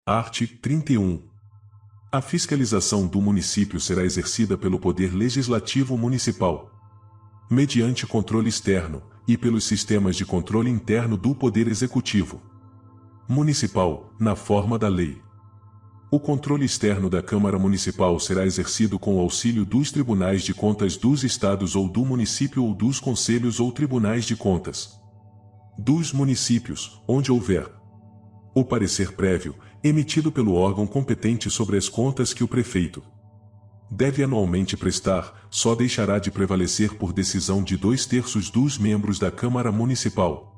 Art. 31. A fiscalização do município será exercida pelo Poder Legislativo Municipal, mediante controle externo, e pelos sistemas de controle interno do Poder Executivo Municipal, na forma da lei. O controle externo da Câmara Municipal será exercido com o auxílio dos Tribunais de Contas dos Estados ou do município ou dos Conselhos ou Tribunais de Contas dos municípios, onde houver o parecer prévio, emitido pelo órgão competente sobre as contas que o prefeito deve anualmente prestar, só deixará de prevalecer por decisão de 2/3 dos membros da Câmara Municipal.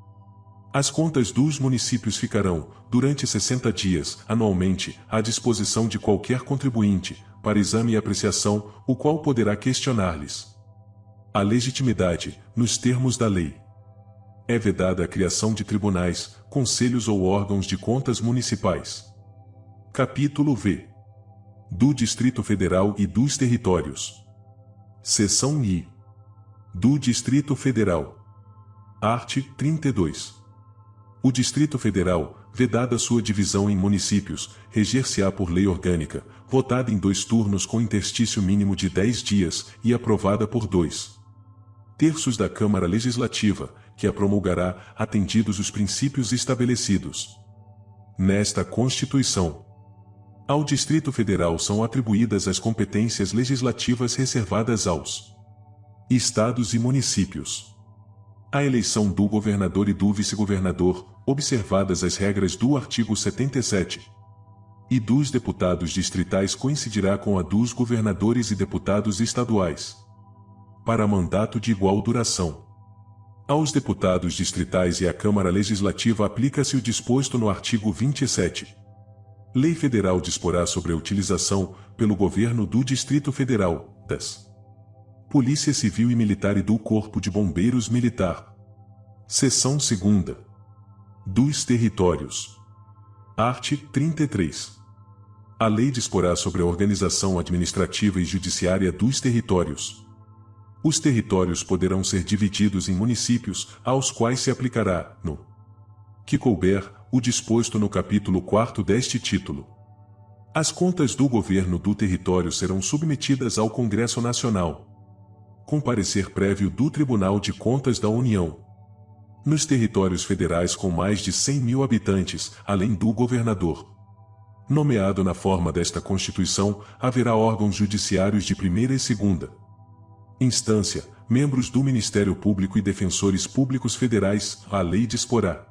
As contas dos municípios ficarão, durante 60 dias, anualmente, à disposição de qualquer contribuinte, para exame e apreciação, o qual poderá questionar-lhes a legitimidade, nos termos da lei. É vedada a criação de tribunais, conselhos ou órgãos de contas municipais. Capítulo V. Do Distrito Federal e dos Territórios. Seção I. Do Distrito Federal. Art. 32. O Distrito Federal, vedada sua divisão em municípios, reger-se-á por lei orgânica, votada em 2 turnos com interstício mínimo de 10 dias e aprovada por 2/3 da Câmara Legislativa, que a promulgará, atendidos os princípios estabelecidos nesta Constituição. Ao Distrito Federal são atribuídas as competências legislativas reservadas aos estados e municípios. A eleição do governador e do vice-governador, observadas as regras do artigo 77, e dos deputados distritais coincidirá com a dos governadores e deputados estaduais, para mandato de igual duração. Aos deputados distritais e à Câmara Legislativa aplica-se o disposto no artigo 27. Lei Federal disporá sobre a utilização, pelo Governo do Distrito Federal, das Polícia Civil e Militar e do Corpo de Bombeiros Militar. Seção 2ª. Dos Territórios. Art. 33. A lei disporá sobre a organização administrativa e judiciária dos territórios. Os territórios poderão ser divididos em municípios, aos quais se aplicará, no que couber, o disposto no capítulo 4 deste título. As contas do governo do território serão submetidas ao Congresso Nacional, com parecer prévio do Tribunal de Contas da União. Nos territórios federais com mais de 100.000 habitantes, além do governador nomeado na forma desta Constituição, haverá órgãos judiciários de primeira e segunda instância, membros do Ministério Público e defensores públicos federais. A lei disporá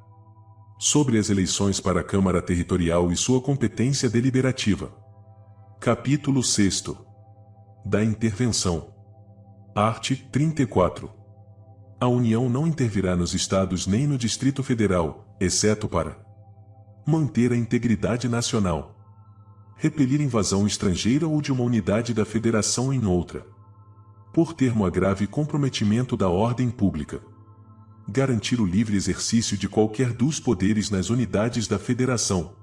sobre as eleições para a Câmara Territorial e sua competência deliberativa. Capítulo 6. Da Intervenção. Art. 34. A União não intervirá nos Estados nem no Distrito Federal, exceto para manter a integridade nacional, repelir invasão estrangeira ou de uma unidade da Federação em outra, por termo a grave comprometimento da ordem pública, garantir o livre exercício de qualquer dos poderes nas unidades da Federação,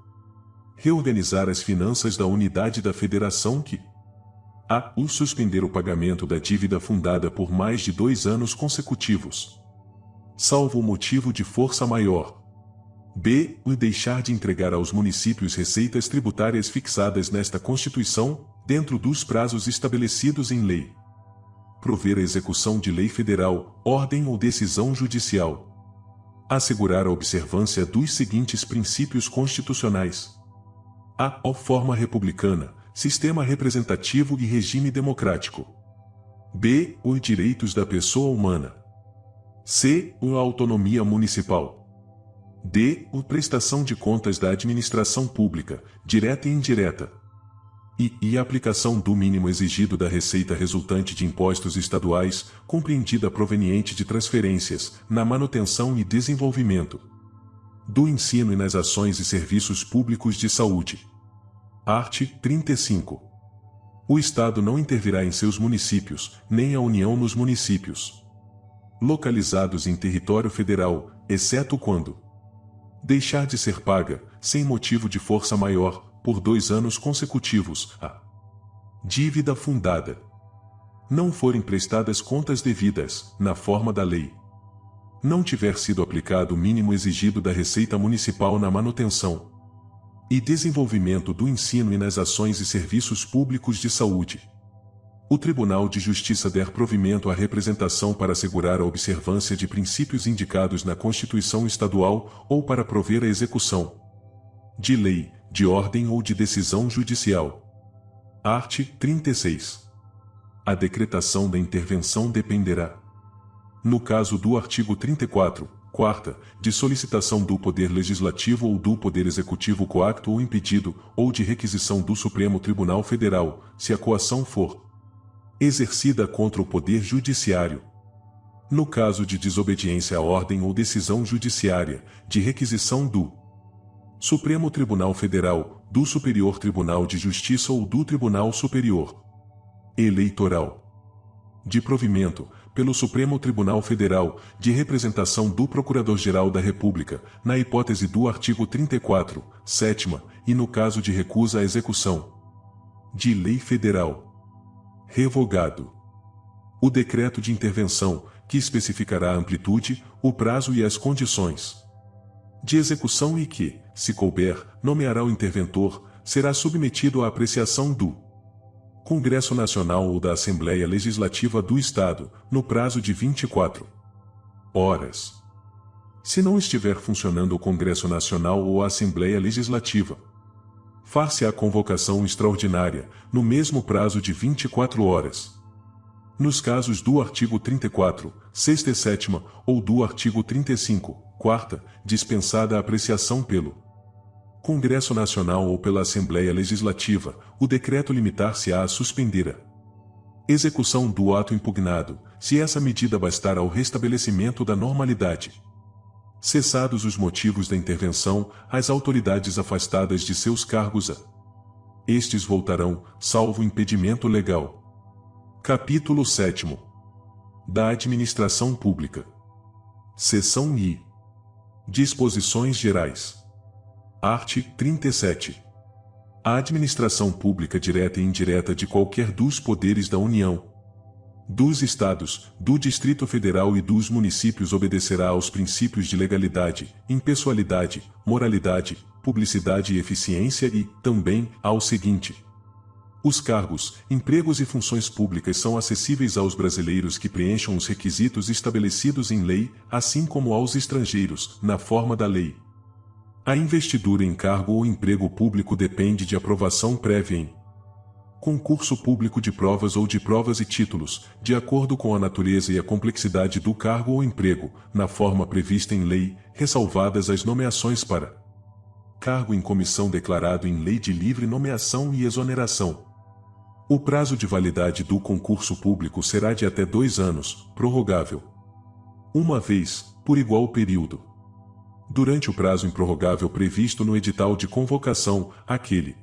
reorganizar as finanças da unidade da Federação que a. O suspender o pagamento da dívida fundada por mais de 2 anos consecutivos, salvo o motivo de força maior. B. O deixar de entregar aos municípios receitas tributárias fixadas nesta Constituição, dentro dos prazos estabelecidos em lei. Prover a execução de lei federal, ordem ou decisão judicial. Assegurar a observância dos seguintes princípios constitucionais: a. Forma republicana, sistema representativo e regime democrático. B. Os direitos da pessoa humana. C. A autonomia municipal. D. A prestação de contas da administração pública, direta e indireta. E a aplicação do mínimo exigido da receita resultante de impostos estaduais, compreendida proveniente de transferências, na manutenção e desenvolvimento do ensino e nas ações e serviços públicos de saúde. Art. 35. O Estado não intervirá em seus municípios, nem a União nos municípios localizados em território federal, exceto quando deixar de ser paga, sem motivo de força maior, por 2 anos consecutivos, a dívida fundada. Não forem prestadas contas devidas, na forma da lei. Não tiver sido aplicado o mínimo exigido da Receita Municipal na manutenção e desenvolvimento do ensino e nas ações e serviços públicos de saúde. O Tribunal de Justiça der provimento à representação para assegurar a observância de princípios indicados na Constituição Estadual ou para prover a execução de lei, de ordem ou de decisão judicial. Art. 36. A decretação da intervenção dependerá, no caso do artigo 34, quarta, de solicitação do Poder Legislativo ou do Poder Executivo coacto ou impedido, ou de requisição do Supremo Tribunal Federal, se a coação for exercida contra o Poder Judiciário. No caso de desobediência à ordem ou decisão judiciária, de requisição do Supremo Tribunal Federal, do Superior Tribunal de Justiça ou do Tribunal Superior Eleitoral. De provimento, pelo Supremo Tribunal Federal, de representação do Procurador-Geral da República, na hipótese do artigo 34, sétima, e no caso de recusa à execução de lei federal. Revogado o decreto de intervenção, que especificará a amplitude, o prazo e as condições de execução e que, se couber, nomeará o interventor, será submetido à apreciação do Congresso Nacional ou da Assembleia Legislativa do Estado, no prazo de 24 horas. Se não estiver funcionando o Congresso Nacional ou a Assembleia Legislativa, far-se-á convocação extraordinária, no mesmo prazo de 24 horas. Nos casos do artigo 34, sexta e sétima, ou do artigo 35, quarta, dispensada a apreciação pelo Congresso Nacional ou pela Assembleia Legislativa, o decreto limitar-se-á a suspender a execução do ato impugnado, se essa medida bastar ao restabelecimento da normalidade. Cessados os motivos da intervenção, as autoridades afastadas de seus cargos estes voltarão, salvo impedimento legal. Capítulo 7. Da Administração Pública. Seção I. Disposições Gerais. Art. 37. A administração pública direta e indireta de qualquer dos poderes da União, dos Estados, do Distrito Federal e dos municípios obedecerá aos princípios de legalidade, impessoalidade, moralidade, publicidade e eficiência e, também, ao seguinte: os cargos, empregos e funções públicas são acessíveis aos brasileiros que preencham os requisitos estabelecidos em lei, assim como aos estrangeiros, na forma da lei. A investidura em cargo ou emprego público depende de aprovação prévia em concurso público de provas ou de provas e títulos, de acordo com a natureza e a complexidade do cargo ou emprego, na forma prevista em lei, ressalvadas as nomeações para cargo em comissão declarado em lei de livre nomeação e exoneração. O prazo de validade do concurso público será de até 2 anos, prorrogável uma vez, por igual período. Durante o prazo improrrogável previsto no edital de convocação, aquele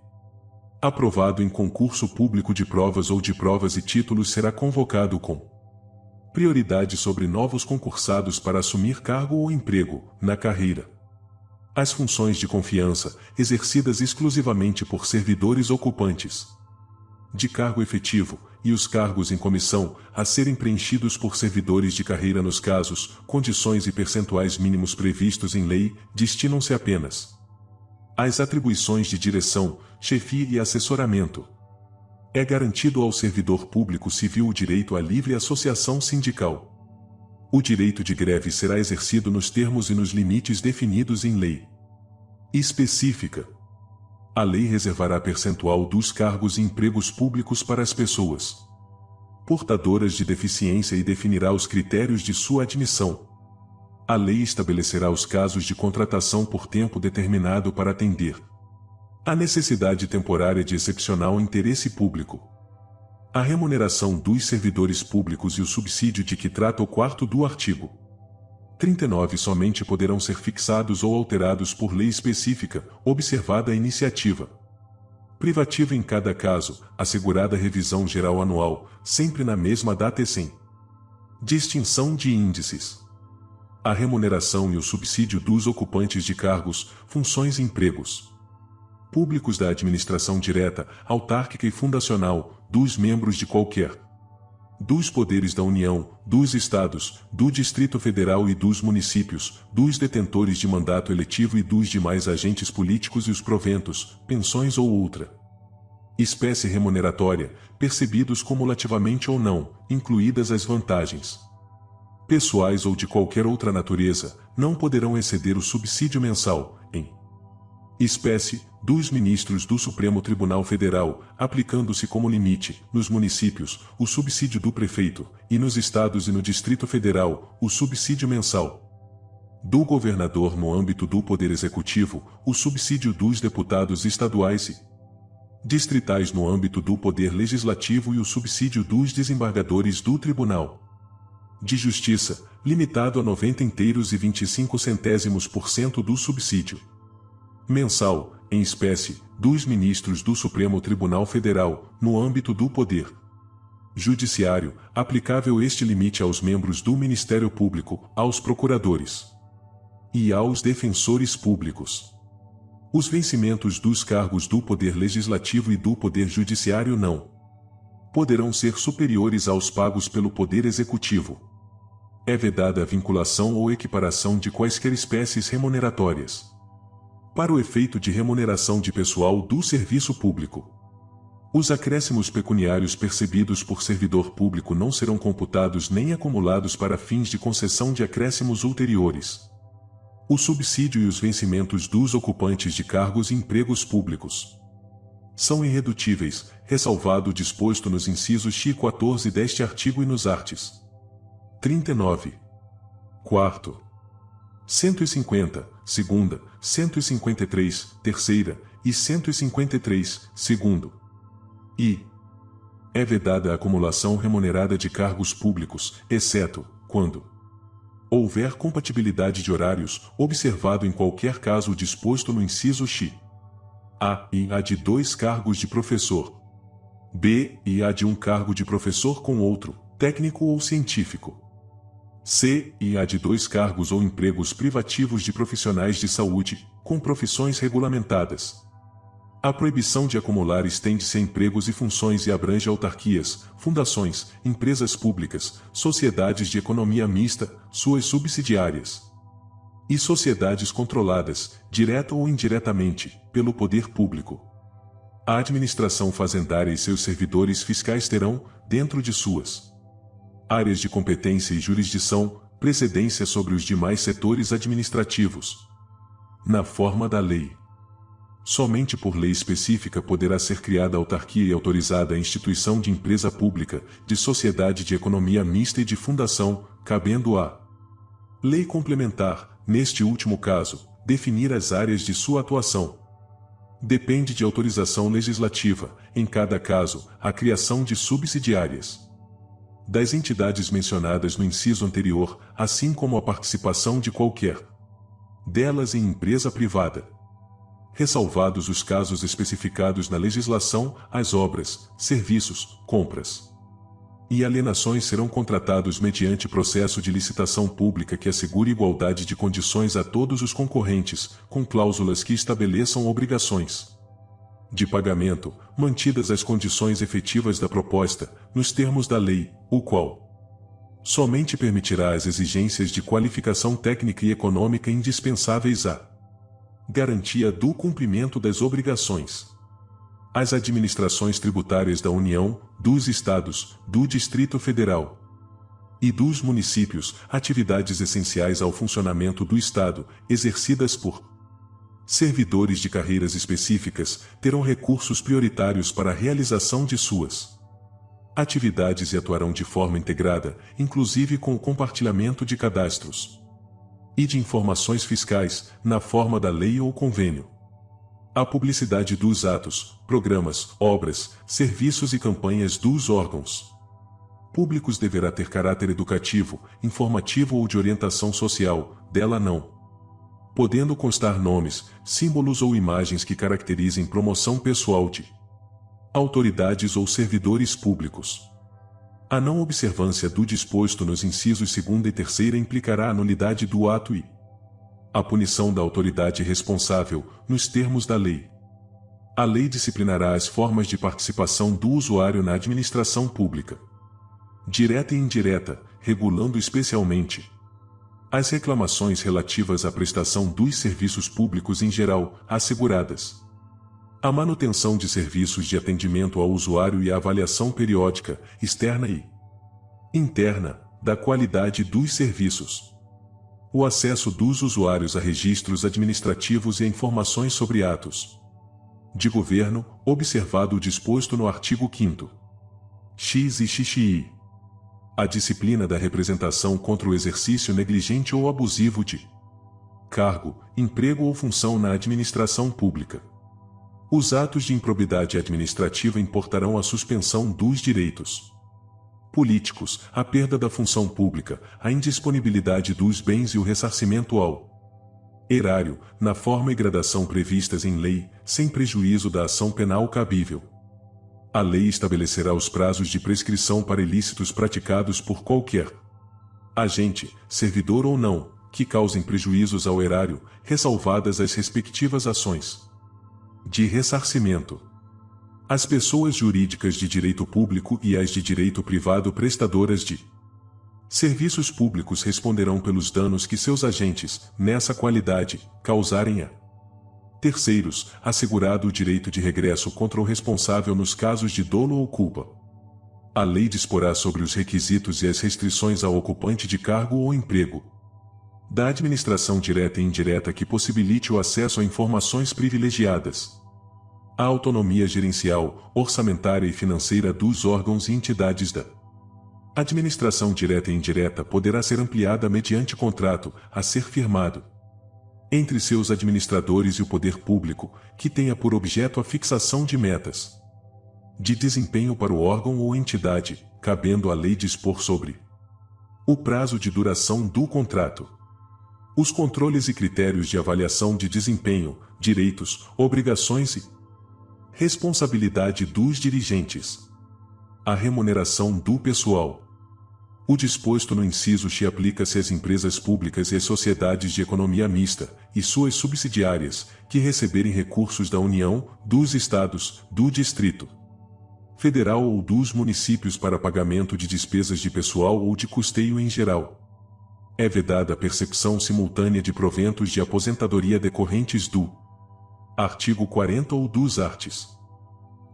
aprovado em concurso público de provas ou de provas e títulos será convocado com prioridade sobre novos concursados para assumir cargo ou emprego, na carreira. As funções de confiança, exercidas exclusivamente por servidores ocupantes de cargo efetivo, e os cargos em comissão, a serem preenchidos por servidores de carreira nos casos, condições e percentuais mínimos previstos em lei, destinam-se apenas às atribuições de direção, chefia e assessoramento. É garantido ao servidor público civil o direito à livre associação sindical. O direito de greve será exercido nos termos e nos limites definidos em lei específica. A lei reservará percentual dos cargos e empregos públicos para as pessoas portadoras de deficiência e definirá os critérios de sua admissão. A lei estabelecerá os casos de contratação por tempo determinado para atender a necessidade temporária de excepcional interesse público. A remuneração dos servidores públicos e o subsídio de que trata o 4º do artigo 39 somente poderão ser fixados ou alterados por lei específica, observada a iniciativa privativa em cada caso, assegurada revisão geral anual, sempre na mesma data e sem distinção de índices. A remuneração e o subsídio dos ocupantes de cargos, funções e empregos públicos da administração direta, autárquica e fundacional, dos membros de qualquer dos poderes da União, dos Estados, do Distrito Federal e dos municípios, dos detentores de mandato eletivo e dos demais agentes políticos e os proventos, pensões ou outra espécie remuneratória, percebidos cumulativamente ou não, incluídas as vantagens pessoais ou de qualquer outra natureza, não poderão exceder o subsídio mensal, em espécie, dos ministros do Supremo Tribunal Federal, aplicando-se como limite, nos municípios, o subsídio do prefeito, e nos estados e no Distrito Federal, o subsídio mensal do governador no âmbito do Poder Executivo, o subsídio dos deputados estaduais e distritais no âmbito do Poder Legislativo e o subsídio dos desembargadores do Tribunal de Justiça, limitado a 90,25% do subsídio mensal, em espécie, dos ministros do Supremo Tribunal Federal, no âmbito do Poder Judiciário, aplicável este limite aos membros do Ministério Público, aos procuradores e aos defensores públicos. Os vencimentos dos cargos do Poder Legislativo e do Poder Judiciário não poderão ser superiores aos pagos pelo Poder Executivo. É vedada a vinculação ou equiparação de quaisquer espécies remuneratórias para o efeito de remuneração de pessoal do serviço público. Os acréscimos pecuniários percebidos por servidor público não serão computados nem acumulados para fins de concessão de acréscimos ulteriores. O subsídio e os vencimentos dos ocupantes de cargos e empregos públicos são irredutíveis, ressalvado o disposto nos incisos X e 14 deste artigo e nos arts. 39. 4º. 150, segunda, 153, terceira, e 153, segundo. E é vedada a acumulação remunerada de cargos públicos, exceto, quando houver compatibilidade de horários, observado em qualquer caso o disposto no inciso X. A e a de 2 cargos de professor. B e a de um cargo de professor com outro, técnico ou científico. C e a de 2 cargos ou empregos privativos de profissionais de saúde, com profissões regulamentadas. A proibição de acumular estende-se a empregos e funções e abrange autarquias, fundações, empresas públicas, sociedades de economia mista, suas subsidiárias e sociedades controladas, direta ou indiretamente, pelo poder público. A administração fazendária e seus servidores fiscais terão, dentro de suas áreas de competência e jurisdição, precedência sobre os demais setores administrativos, na forma da lei. Somente por lei específica poderá ser criada autarquia e autorizada a instituição de empresa pública, de sociedade de economia mista e de fundação, cabendo à lei complementar, neste último caso, definir as áreas de sua atuação. Depende de autorização legislativa, em cada caso, a criação de subsidiárias das entidades mencionadas no inciso anterior, assim como a participação de qualquer delas em empresa privada. Ressalvados os casos especificados na legislação, as obras, serviços, compras e alienações serão contratados mediante processo de licitação pública que assegure igualdade de condições a todos os concorrentes, com cláusulas que estabeleçam obrigações de pagamento, mantidas as condições efetivas da proposta, nos termos da lei, o qual somente permitirá as exigências de qualificação técnica e econômica indispensáveis à garantia do cumprimento das obrigações. As administrações tributárias da União, dos Estados, do Distrito Federal e dos municípios, atividades essenciais ao funcionamento do Estado, exercidas por servidores de carreiras específicas, terão recursos prioritários para a realização de suas atividades e atuarão de forma integrada, inclusive com o compartilhamento de cadastros e de informações fiscais, na forma da lei ou convênio. A publicidade dos atos, programas, obras, serviços e campanhas dos órgãos públicos deverá ter caráter educativo, informativo ou de orientação social, dela não podendo constar nomes, símbolos ou imagens que caracterizem promoção pessoal de autoridades ou servidores públicos. A não observância do disposto nos incisos 2º e 3º implicará a nulidade do ato e a punição da autoridade responsável, nos termos da lei. A lei disciplinará as formas de participação do usuário na administração pública. direta e indireta, regulando especialmente as reclamações relativas à prestação dos serviços públicos em geral, asseguradas, a manutenção de serviços de atendimento ao usuário e a avaliação periódica, externa e interna, da qualidade dos serviços, o acesso dos usuários a registros administrativos e a informações sobre atos de governo, observado o disposto no artigo 5º. X e XXI. A disciplina da representação contra o exercício negligente ou abusivo de cargo, emprego ou função na administração pública. Os atos de improbidade administrativa importarão a suspensão dos direitos políticos, a perda da função pública, a indisponibilidade dos bens e o ressarcimento ao erário, na forma e gradação previstas em lei, sem prejuízo da ação penal cabível. A lei estabelecerá os prazos de prescrição para ilícitos praticados por qualquer agente, servidor ou não, que causem prejuízos ao erário, ressalvadas as respectivas ações de ressarcimento. As pessoas jurídicas de direito público e as de direito privado prestadoras de serviços públicos responderão pelos danos que seus agentes, nessa qualidade, causarem a terceiros, assegurado o direito de regresso contra o responsável nos casos de dolo ou culpa. A lei disporá sobre os requisitos e as restrições ao ocupante de cargo ou emprego da administração direta e indireta que possibilite o acesso a informações privilegiadas, a autonomia gerencial, orçamentária e financeira dos órgãos e entidades da administração direta e indireta poderá ser ampliada mediante contrato a ser firmado entre seus administradores e o poder público, que tenha por objeto a fixação de metas de desempenho para o órgão ou entidade, cabendo à lei dispor sobre o prazo de duração do contrato, os controles e critérios de avaliação de desempenho, direitos, obrigações e responsabilidade dos dirigentes, a remuneração do pessoal. O disposto no inciso X aplica-se às empresas públicas e às sociedades de economia mista, e suas subsidiárias, que receberem recursos da União, dos Estados, do Distrito Federal ou dos municípios para pagamento de despesas de pessoal ou de custeio em geral. É vedada a percepção simultânea de proventos de aposentadoria decorrentes do artigo 40 ou dos arts.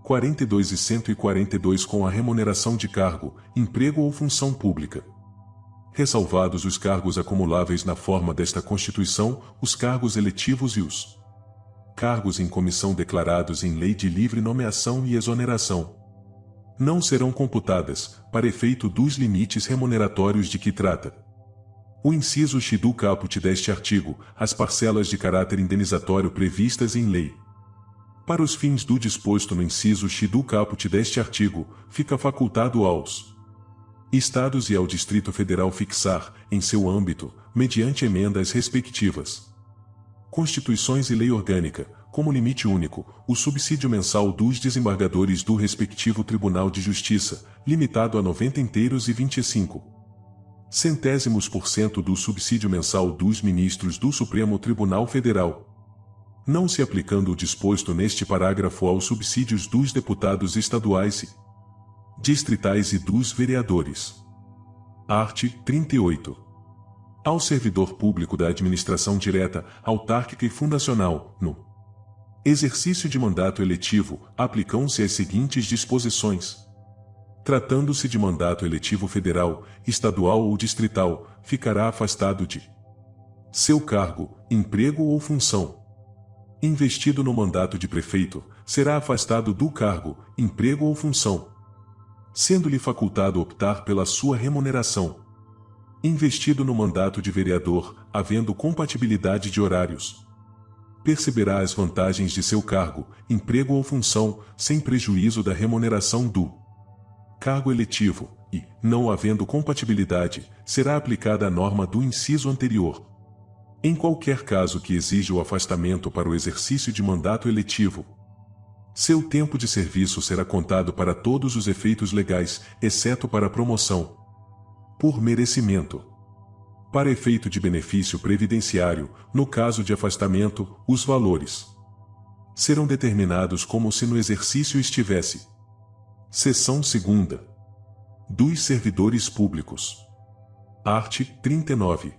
42 e 142 com a remuneração de cargo, emprego ou função pública. Ressalvados os cargos acumuláveis na forma desta Constituição, os cargos eletivos e os cargos em comissão declarados em lei de livre nomeação e exoneração, não serão computadas, para efeito dos limites remuneratórios de que trata o inciso X do caput deste artigo, as parcelas de caráter indenizatório previstas em lei. Para os fins do disposto no inciso X do caput deste artigo, fica facultado aos Estados e ao Distrito Federal fixar, em seu âmbito, mediante emendas respectivas, Constituições e lei orgânica, como limite único, o subsídio mensal dos desembargadores do respectivo Tribunal de Justiça, limitado a 90,25 centésimos% do subsídio mensal dos ministros do Supremo Tribunal Federal, não se aplicando o disposto neste parágrafo aos subsídios dos deputados estaduais e distritais e dos vereadores. Art. 38. Ao servidor público da administração direta, autárquica e fundacional, no exercício de mandato eletivo, aplicam-se as seguintes disposições. Tratando-se de mandato eletivo federal, estadual ou distrital, ficará afastado de seu cargo, emprego ou função. Investido no mandato de prefeito, será afastado do cargo, emprego ou função, sendo-lhe facultado optar pela sua remuneração. Investido no mandato de vereador, havendo compatibilidade de horários, perceberá as vantagens de seu cargo, emprego ou função, sem prejuízo da remuneração do cargo eletivo, e, não havendo compatibilidade, será aplicada a norma do inciso anterior. Em qualquer caso que exija o afastamento para o exercício de mandato eletivo, seu tempo de serviço será contado para todos os efeitos legais, exceto para a promoção por merecimento. Para efeito de benefício previdenciário, no caso de afastamento, os valores serão determinados como se no exercício estivesse. Seção 2ª. dos servidores públicos. Art. 39.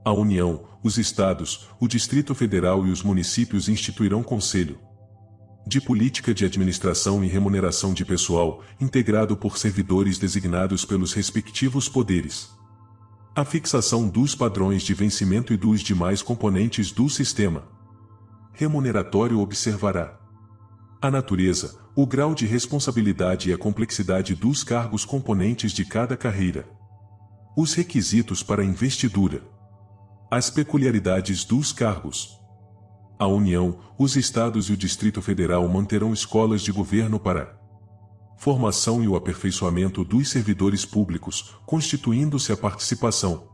A União, os Estados, o Distrito Federal e os municípios instituirão Conselho de Política de Administração e Remuneração de Pessoal, integrado por servidores designados pelos respectivos poderes. A fixação dos padrões de vencimento e dos demais componentes do sistema remuneratório observará a natureza, o grau de responsabilidade e a complexidade dos cargos componentes de cada carreira, os requisitos para investidura, as peculiaridades dos cargos. A União, os Estados e o Distrito Federal manterão escolas de governo para formação e o aperfeiçoamento dos servidores públicos, constituindo-se a participação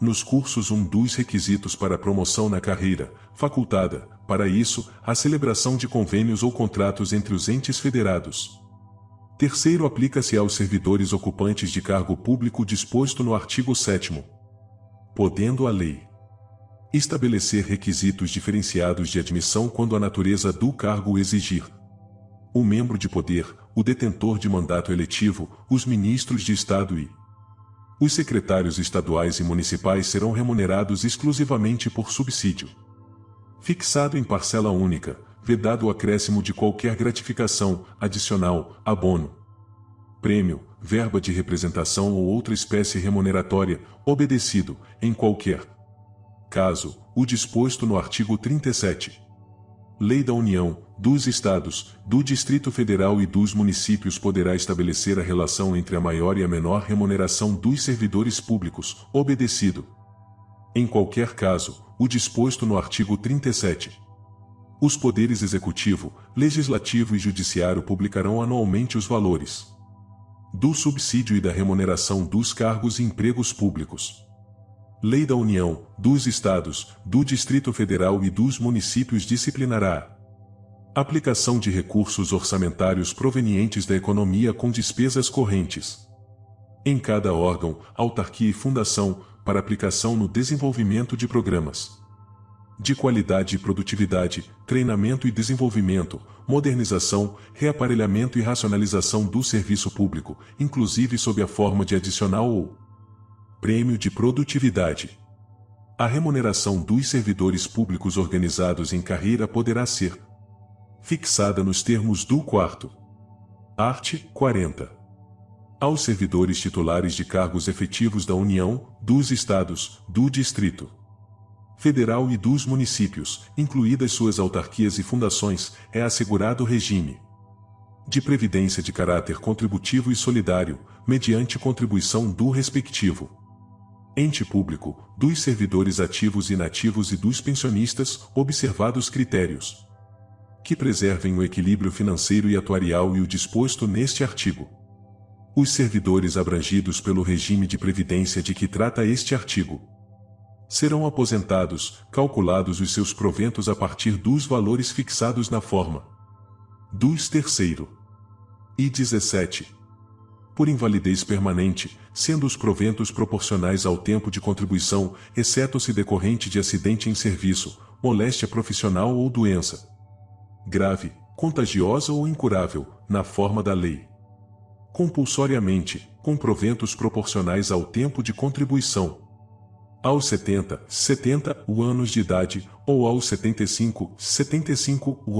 nos cursos um dos requisitos para promoção na carreira, facultada, para isso, a celebração de convênios ou contratos entre os entes federados. Terceiro, aplica-se aos servidores ocupantes de cargo público disposto no artigo 7º. Podendo a lei estabelecer requisitos diferenciados de admissão quando a natureza do cargo o exigir. O membro de poder, o detentor de mandato eletivo, os ministros de Estado e os secretários estaduais e municipais serão remunerados exclusivamente por subsídio fixado em parcela única, vedado o acréscimo de qualquer gratificação, adicional, abono, prêmio, verba de representação ou outra espécie remuneratória, obedecido, em qualquer caso, o disposto no artigo 37. Lei da União, dos Estados, do Distrito Federal e dos municípios poderá estabelecer a relação entre a maior e a menor remuneração dos servidores públicos, obedecido, em qualquer caso, o disposto no artigo 37. Os poderes executivo, legislativo e judiciário publicarão anualmente os valores do subsídio e da remuneração dos cargos e empregos públicos. Lei da União, dos Estados, do Distrito Federal e dos municípios disciplinará a aplicação de recursos orçamentários provenientes da economia com despesas correntes em cada órgão, autarquia e fundação, para aplicação no desenvolvimento de programas de qualidade e produtividade, treinamento e desenvolvimento, modernização, reaparelhamento e racionalização do serviço público, inclusive sob a forma de adicional ou prêmio de produtividade. A remuneração dos servidores públicos organizados em carreira poderá ser fixada nos termos do 4º. Art. 40. Aos servidores titulares de cargos efetivos da União, dos Estados, do Distrito Federal e dos municípios, incluídas suas autarquias e fundações, é assegurado regime de previdência de caráter contributivo e solidário, mediante contribuição do respectivo ente público, dos servidores ativos e inativos e dos pensionistas, observados critérios que preservem o equilíbrio financeiro e atuarial e o disposto neste artigo. Os servidores abrangidos pelo regime de previdência de que trata este artigo serão aposentados, calculados os seus proventos a partir dos valores fixados na forma dos 3º e 17. Por invalidez permanente, sendo os proventos proporcionais ao tempo de contribuição, exceto se decorrente de acidente em serviço, moléstia profissional ou doença grave, contagiosa ou incurável, na forma da lei. Compulsoriamente, com proventos proporcionais ao tempo de contribuição. Aos 70 anos de idade, ou aos 75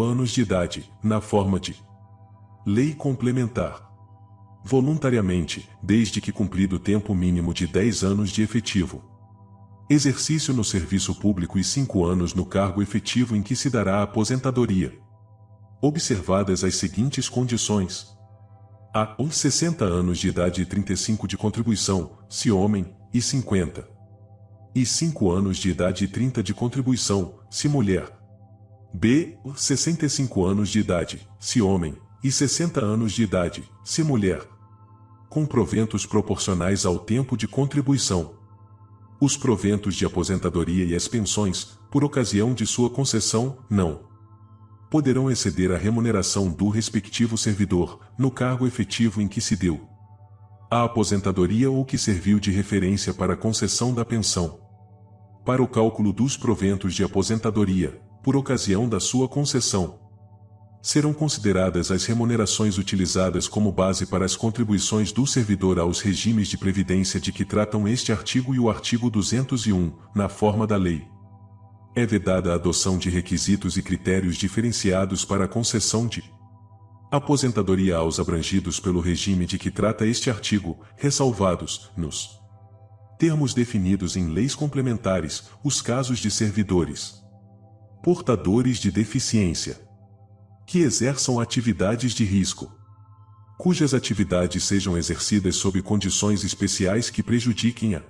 anos de idade, na forma de lei complementar. Voluntariamente, desde que cumprido o tempo mínimo de 10 anos de efetivo exercício no serviço público e 5 anos no cargo efetivo em que se dará a aposentadoria. Observadas as seguintes condições: a. 60 anos de idade e 35 de contribuição, se homem, e 50 e 5 anos de idade e 30 de contribuição, se mulher. B. 65 anos de idade, se homem, e 60 anos de idade, se mulher. Com proventos proporcionais ao tempo de contribuição. Os proventos de aposentadoria e as pensões, por ocasião de sua concessão, não poderão exceder a remuneração do respectivo servidor, no cargo efetivo em que se deu a aposentadoria ou que serviu de referência para a concessão da pensão. Para o cálculo dos proventos de aposentadoria, por ocasião da sua concessão, Serão consideradas as remunerações utilizadas como base para as contribuições do servidor aos regimes de previdência de que tratam este artigo e o artigo 201, na forma da lei. É vedada a adoção de requisitos e critérios diferenciados para a concessão de aposentadoria aos abrangidos pelo regime de que trata este artigo, ressalvados, nos termos definidos em leis complementares, os casos de servidores portadores de deficiência que exerçam atividades de risco, cujas atividades sejam exercidas sob condições especiais que prejudiquem a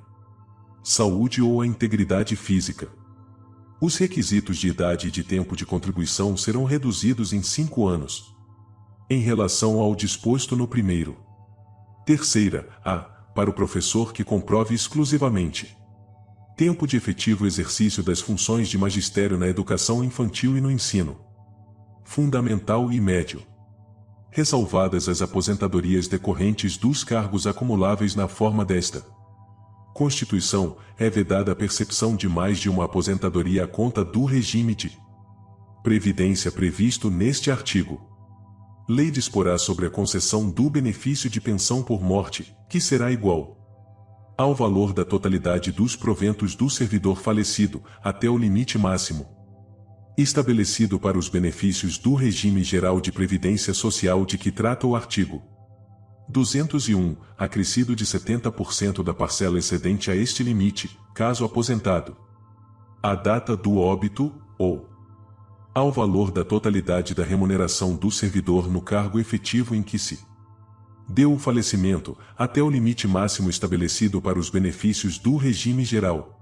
saúde ou a integridade física. Os requisitos de idade e de tempo de contribuição serão reduzidos em 5 anos, em relação ao disposto no primeiro. Terceira, para o professor que comprove exclusivamente tempo de efetivo exercício das funções de magistério na educação infantil e no ensino fundamental e médio, ressalvadas as aposentadorias decorrentes dos cargos acumuláveis na forma desta Constituição, é vedada a percepção de mais de uma aposentadoria à conta do regime de previdência previsto neste artigo. Lei disporá sobre a concessão do benefício de pensão por morte, que será igual ao valor da totalidade dos proventos do servidor falecido, até o limite máximo estabelecido para os benefícios do regime geral de previdência social de que trata o artigo 201, acrescido de 70% da parcela excedente a este limite, caso aposentado, à data do óbito, ou ao valor da totalidade da remuneração do servidor no cargo efetivo em que se deu o falecimento, até o limite máximo estabelecido para os benefícios do regime geral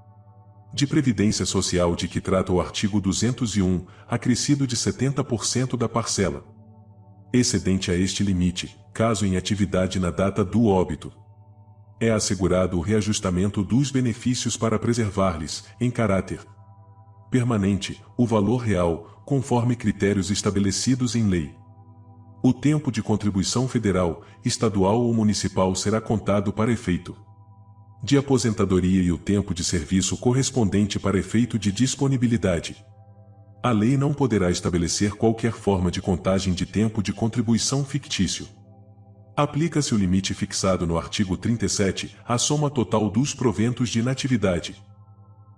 de previdência social de que trata o artigo 201, acrescido de 70% da parcela excedente a este limite, caso em atividade na data do óbito. É assegurado o reajustamento dos benefícios para preservar-lhes, em caráter permanente, o valor real, conforme critérios estabelecidos em lei. O tempo de contribuição federal, estadual ou municipal será contado para efeito de aposentadoria e o tempo de serviço correspondente para efeito de disponibilidade. A lei não poderá estabelecer qualquer forma de contagem de tempo de contribuição fictício. Aplica-se o limite fixado no artigo 37 à soma total dos proventos de inatividade,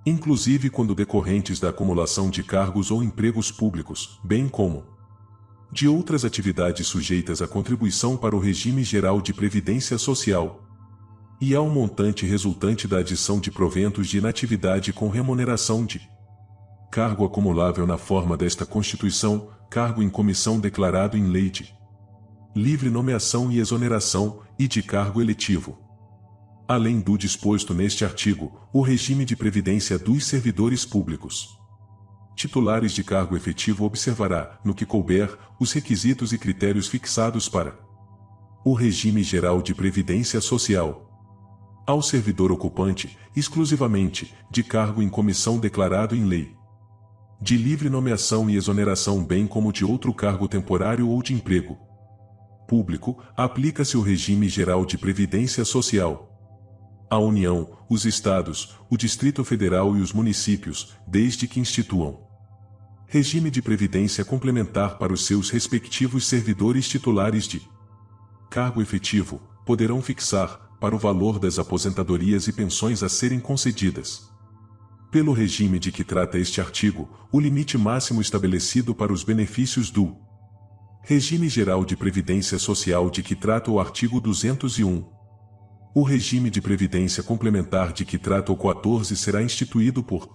inclusive quando decorrentes da acumulação de cargos ou empregos públicos, bem como de outras atividades sujeitas à contribuição para o regime geral de previdência social, e ao montante resultante da adição de proventos de inatividade com remuneração de cargo acumulável na forma desta Constituição, cargo em comissão declarado em lei de livre nomeação e exoneração, e de cargo eletivo. Além do disposto neste artigo, o regime de previdência dos servidores públicos titulares de cargo efetivo observará, no que couber, os requisitos e critérios fixados para o regime geral de previdência social. Ao servidor ocupante, exclusivamente, de cargo em comissão declarado em lei de livre nomeação e exoneração, bem como de outro cargo temporário ou de emprego público, aplica-se o regime geral de previdência social. A União, os Estados, o Distrito Federal e os municípios, desde que instituam regime de previdência complementar para os seus respectivos servidores titulares de cargo efetivo, poderão fixar, para o valor das aposentadorias e pensões a serem concedidas pelo regime de que trata este artigo, o limite máximo estabelecido para os benefícios do regime geral de previdência social de que trata o artigo 201. O regime de previdência complementar de que trata o 14 será instituído por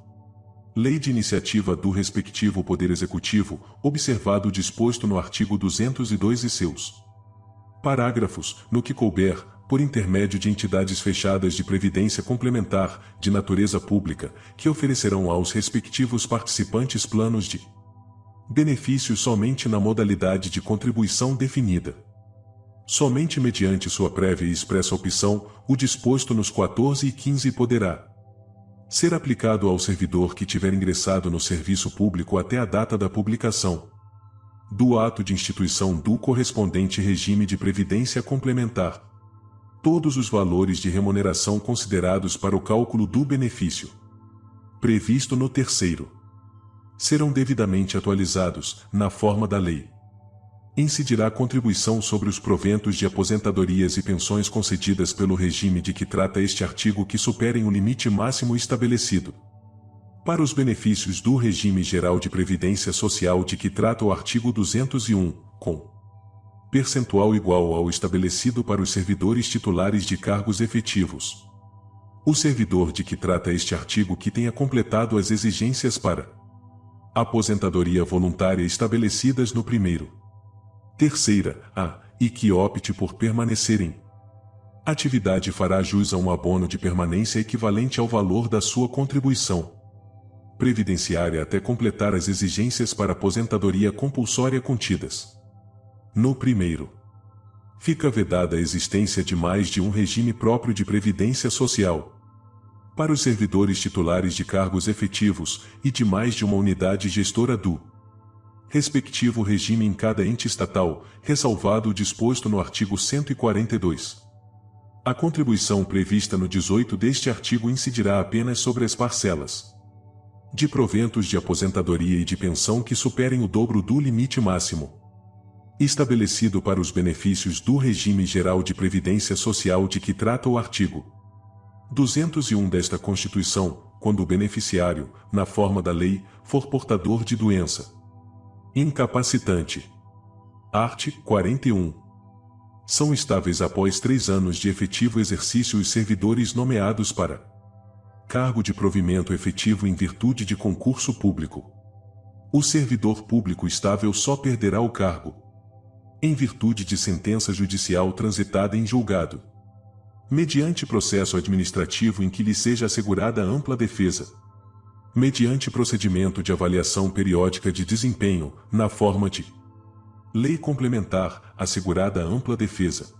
lei de iniciativa do respectivo Poder Executivo, observado o disposto no artigo 202 e seus parágrafos, no que couber, por intermédio de entidades fechadas de previdência complementar, de natureza pública, que oferecerão aos respectivos participantes planos de benefícios somente na modalidade de contribuição definida. Somente mediante sua prévia e expressa opção, o disposto nos 14 e 15 poderá ser aplicado ao servidor que tiver ingressado no serviço público até a data da publicação do ato de instituição do correspondente regime de previdência complementar. Todos os valores de remuneração considerados para o cálculo do benefício previsto no terceiro serão devidamente atualizados, na forma da lei. Incidirá contribuição sobre os proventos de aposentadorias e pensões concedidas pelo regime de que trata este artigo que superem o limite máximo estabelecido. Para os benefícios do regime geral de previdência social de que trata o artigo 201, com percentual igual ao estabelecido para os servidores titulares de cargos efetivos. O servidor de que trata este artigo que tenha completado as exigências para aposentadoria voluntária estabelecidas no primeiro, terceira, e que opte por permanecer em atividade fará jus a um abono de permanência equivalente ao valor da sua contribuição previdenciária até completar as exigências para aposentadoria compulsória contidas no primeiro. Fica vedada a existência de mais de um regime próprio de previdência social para os servidores titulares de cargos efetivos e de mais de uma unidade gestora do respectivo regime em cada ente estatal, ressalvado o disposto no artigo 142. A contribuição prevista no 18 deste artigo incidirá apenas sobre as parcelas de proventos de aposentadoria e de pensão que superem o dobro do limite máximo estabelecido para os benefícios do regime geral de previdência social de que trata o artigo 201 desta Constituição, quando o beneficiário, na forma da lei, for portador de doença incapacitante. Art. 41. São estáveis após 3 anos de efetivo exercício os servidores nomeados para cargo de provimento efetivo em virtude de concurso público. O servidor público estável só perderá o cargo em virtude de sentença judicial transitada em julgado, mediante processo administrativo em que lhe seja assegurada ampla defesa, mediante procedimento de avaliação periódica de desempenho, na forma de lei complementar, assegurada ampla defesa.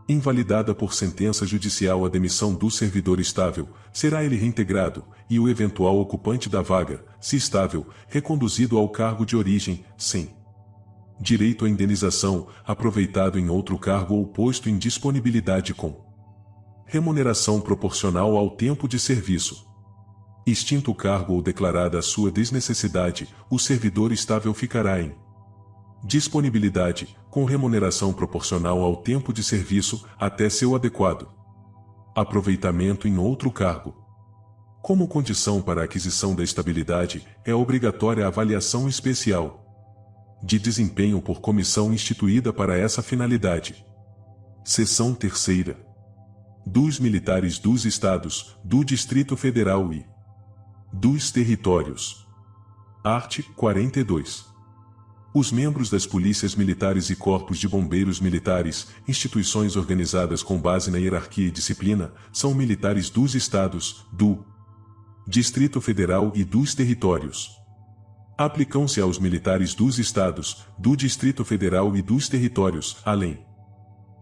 Invalidada por sentença judicial a demissão do servidor estável, será ele reintegrado, e o eventual ocupante da vaga, se estável, reconduzido ao cargo de origem, sem direito à indenização, aproveitado em outro cargo ou posto em disponibilidade com remuneração proporcional ao tempo de serviço. Extinto o cargo ou declarada a sua desnecessidade, o servidor estável ficará em disponibilidade, com remuneração proporcional ao tempo de serviço, até seu adequado aproveitamento em outro cargo. Como condição para a aquisição da estabilidade, é obrigatória a avaliação especial de desempenho por comissão instituída para essa finalidade. Seção 3ª. Dos militares dos Estados, do Distrito Federal e dos territórios. Art. 42. Os membros das polícias militares e corpos de bombeiros militares, instituições organizadas com base na hierarquia e disciplina, são militares dos Estados, do Distrito Federal e dos territórios. Aplicam-se aos militares dos Estados, do Distrito Federal e dos territórios, além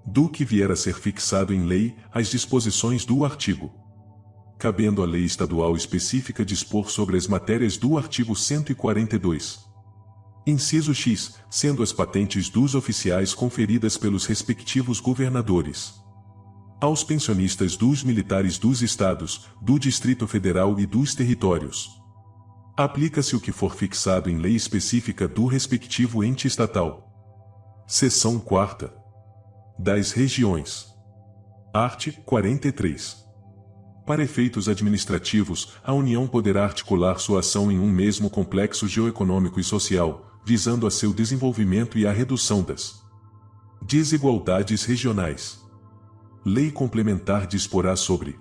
do que vier a ser fixado em lei, as disposições do artigo. Cabendo à lei estadual específica dispor sobre as matérias do artigo 142. Inciso X, sendo as patentes dos oficiais conferidas pelos respectivos governadores aos pensionistas dos militares dos Estados, do Distrito Federal e dos territórios. Aplica-se o que for fixado em lei específica do respectivo ente estatal. Seção 4ª. Das regiões. Art. 43. Para efeitos administrativos, a União poderá articular sua ação em um mesmo complexo geoeconômico e social, visando a seu desenvolvimento e a redução das desigualdades regionais. Lei complementar disporá sobre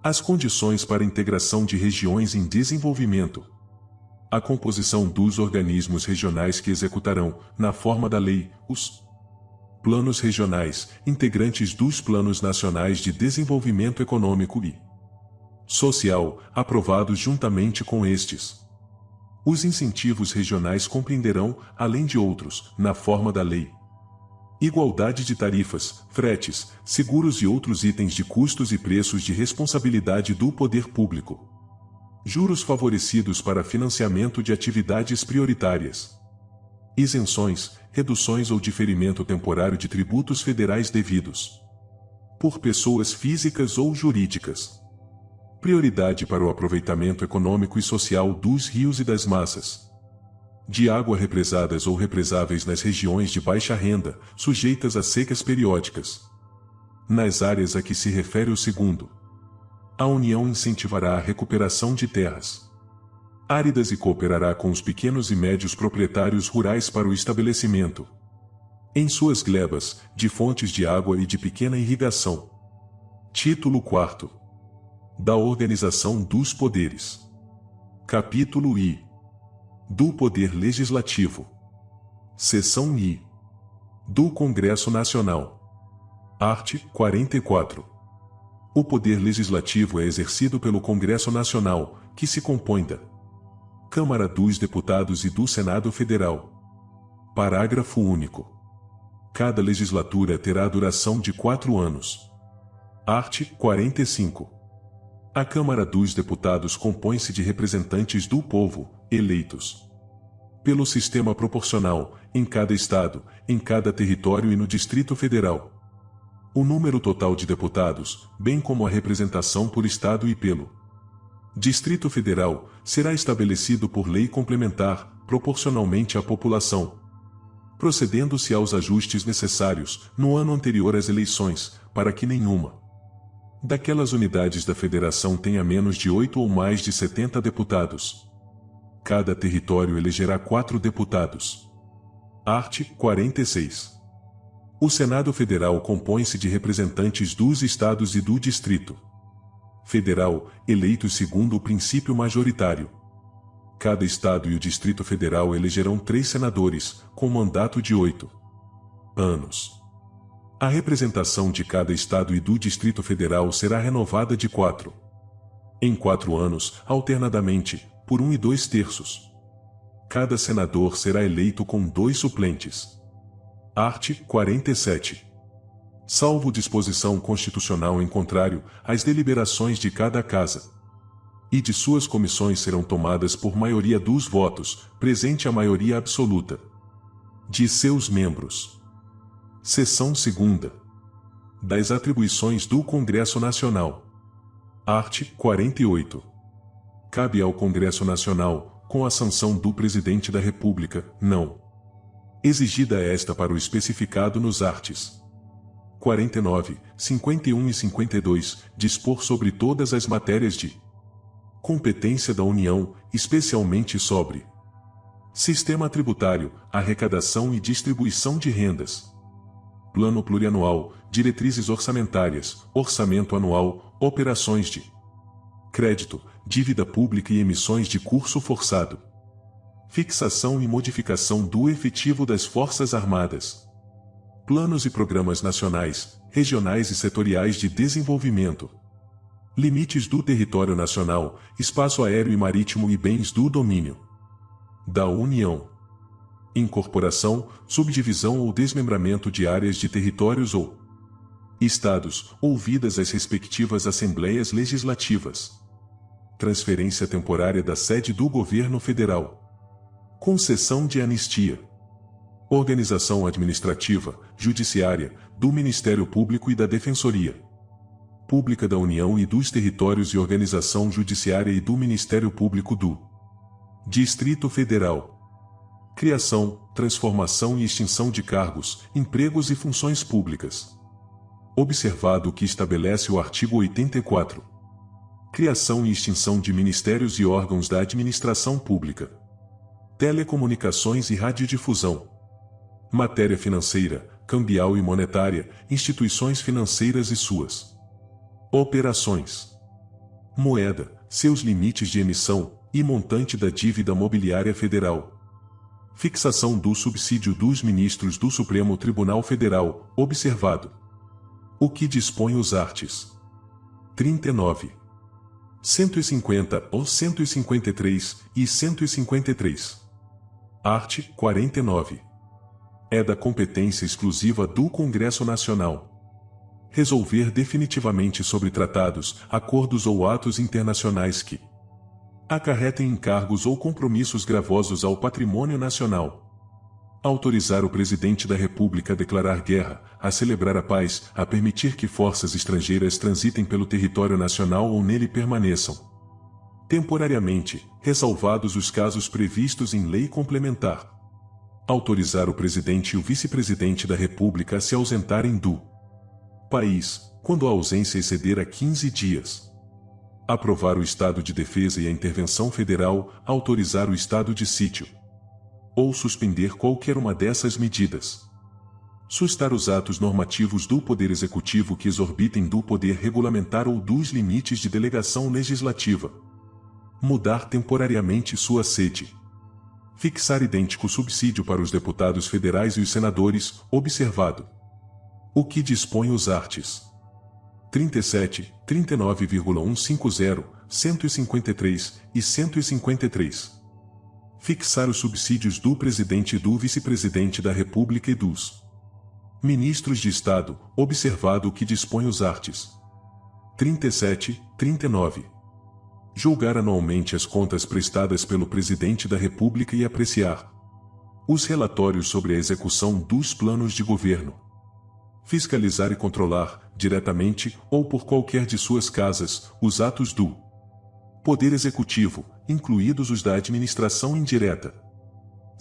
as condições para a integração de regiões em desenvolvimento, a composição dos organismos regionais que executarão, na forma da lei, os planos regionais, integrantes dos planos nacionais de desenvolvimento econômico e social, aprovados juntamente com estes. Os incentivos regionais compreenderão, além de outros, na forma da lei, igualdade de tarifas, fretes, seguros e outros itens de custos e preços de responsabilidade do poder público. Juros favorecidos para financiamento de atividades prioritárias. Isenções, reduções ou diferimento temporário de tributos federais devidos por pessoas físicas ou jurídicas. Prioridade para o aproveitamento econômico e social dos rios e das massas. de água represadas ou represáveis nas regiões de baixa renda, sujeitas a secas periódicas. Nas áreas a que se refere o segundo, a União incentivará a recuperação de terras áridas e cooperará com os pequenos e médios proprietários rurais para o estabelecimento, em suas glebas, de fontes de água e de pequena irrigação. Título 4. Da Organização dos Poderes. Capítulo I. Do Poder Legislativo. Seção I. Do Congresso Nacional. Art. 44. O poder legislativo é exercido pelo Congresso Nacional, que se compõe da Câmara dos Deputados e do Senado Federal. Parágrafo único. Cada legislatura terá duração de 4 anos. Art. 45. A Câmara dos Deputados compõe-se de representantes do povo, eleitos pelo sistema proporcional, em cada estado, em cada território e no Distrito Federal. O número total de deputados, bem como a representação por estado e pelo Distrito Federal, será estabelecido por lei complementar, proporcionalmente à população, procedendo-se aos ajustes necessários, no ano anterior às eleições, para que nenhuma daquelas unidades da Federação tenha menos de 8 ou mais de 70 deputados. Cada território elegerá 4 deputados. Art. 46. O Senado Federal compõe-se de representantes dos estados e do Distrito Federal, eleitos segundo o princípio majoritário. Cada estado e o Distrito Federal elegerão 3 senadores, com mandato de 8 anos. A representação de cada estado e do Distrito Federal será renovada de 4 em 4 anos, alternadamente, por 1 2/3. Cada senador será eleito com 2 suplentes. Art. 47. Salvo disposição constitucional em contrário, as deliberações de cada casa e de suas comissões serão tomadas por maioria dos votos, presente a maioria absoluta de seus membros. Seção 2ª. Das atribuições do Congresso Nacional. Art. 48. Cabe ao Congresso Nacional, com a sanção do Presidente da República, não exigida esta para o especificado nos arts. 49, 51 e 52, dispor sobre todas as matérias de competência da União, especialmente sobre sistema tributário, arrecadação e distribuição de rendas, plano plurianual, diretrizes orçamentárias, orçamento anual, operações de crédito, dívida pública e emissões de curso forçado, fixação e modificação do efetivo das Forças Armadas, planos e programas nacionais, regionais e setoriais de desenvolvimento, limites do território nacional, espaço aéreo e marítimo e bens do domínio da União, incorporação, subdivisão ou desmembramento de áreas de territórios ou estados, ouvidas as respectivas assembleias legislativas, transferência temporária da sede do governo federal, concessão de anistia, organização administrativa, judiciária, do Ministério Público e da Defensoria Pública da União e dos Territórios e organização judiciária e do Ministério Público do Distrito Federal, criação, transformação e extinção de cargos, empregos e funções públicas. Observado o que estabelece o artigo 84. Criação e extinção de ministérios e órgãos da administração pública. Telecomunicações e radiodifusão. Matéria financeira, cambial e monetária, instituições financeiras e suas operações. Moeda, seus limites de emissão e montante da dívida mobiliária federal. Fixação do subsídio dos ministros do Supremo Tribunal Federal, observado o que dispõe os arts. 39. 150 ou 153 e 153. Art. 49. É da competência exclusiva do Congresso Nacional resolver definitivamente sobre tratados, acordos ou atos internacionais que acarretem encargos ou compromissos gravosos ao patrimônio nacional. Autorizar o Presidente da República a declarar guerra, a celebrar a paz, a permitir que forças estrangeiras transitem pelo território nacional ou nele permaneçam. temporariamente, ressalvados os casos previstos em lei complementar. Autorizar o presidente e o vice-presidente da República a se ausentarem do país, quando a ausência exceder a 15 dias. Aprovar o estado de defesa e a intervenção federal, autorizar o estado de sítio. Ou suspender qualquer uma dessas medidas. Sustar os atos normativos do Poder Executivo que exorbitem do poder regulamentar ou dos limites de delegação legislativa. Mudar temporariamente sua sede. Fixar idêntico subsídio para os deputados federais e os senadores, observado o que dispõe os arts. 37, 39,150, 153 e 153. Fixar os subsídios do presidente e do vice-presidente da República e dos ministros de Estado, observado o que dispõe os arts. 37, 39. Julgar anualmente as contas prestadas pelo presidente da República e apreciar os relatórios sobre a execução dos planos de governo. Fiscalizar e controlar, diretamente ou por qualquer de suas casas, os atos do Poder Executivo, incluídos os da administração indireta.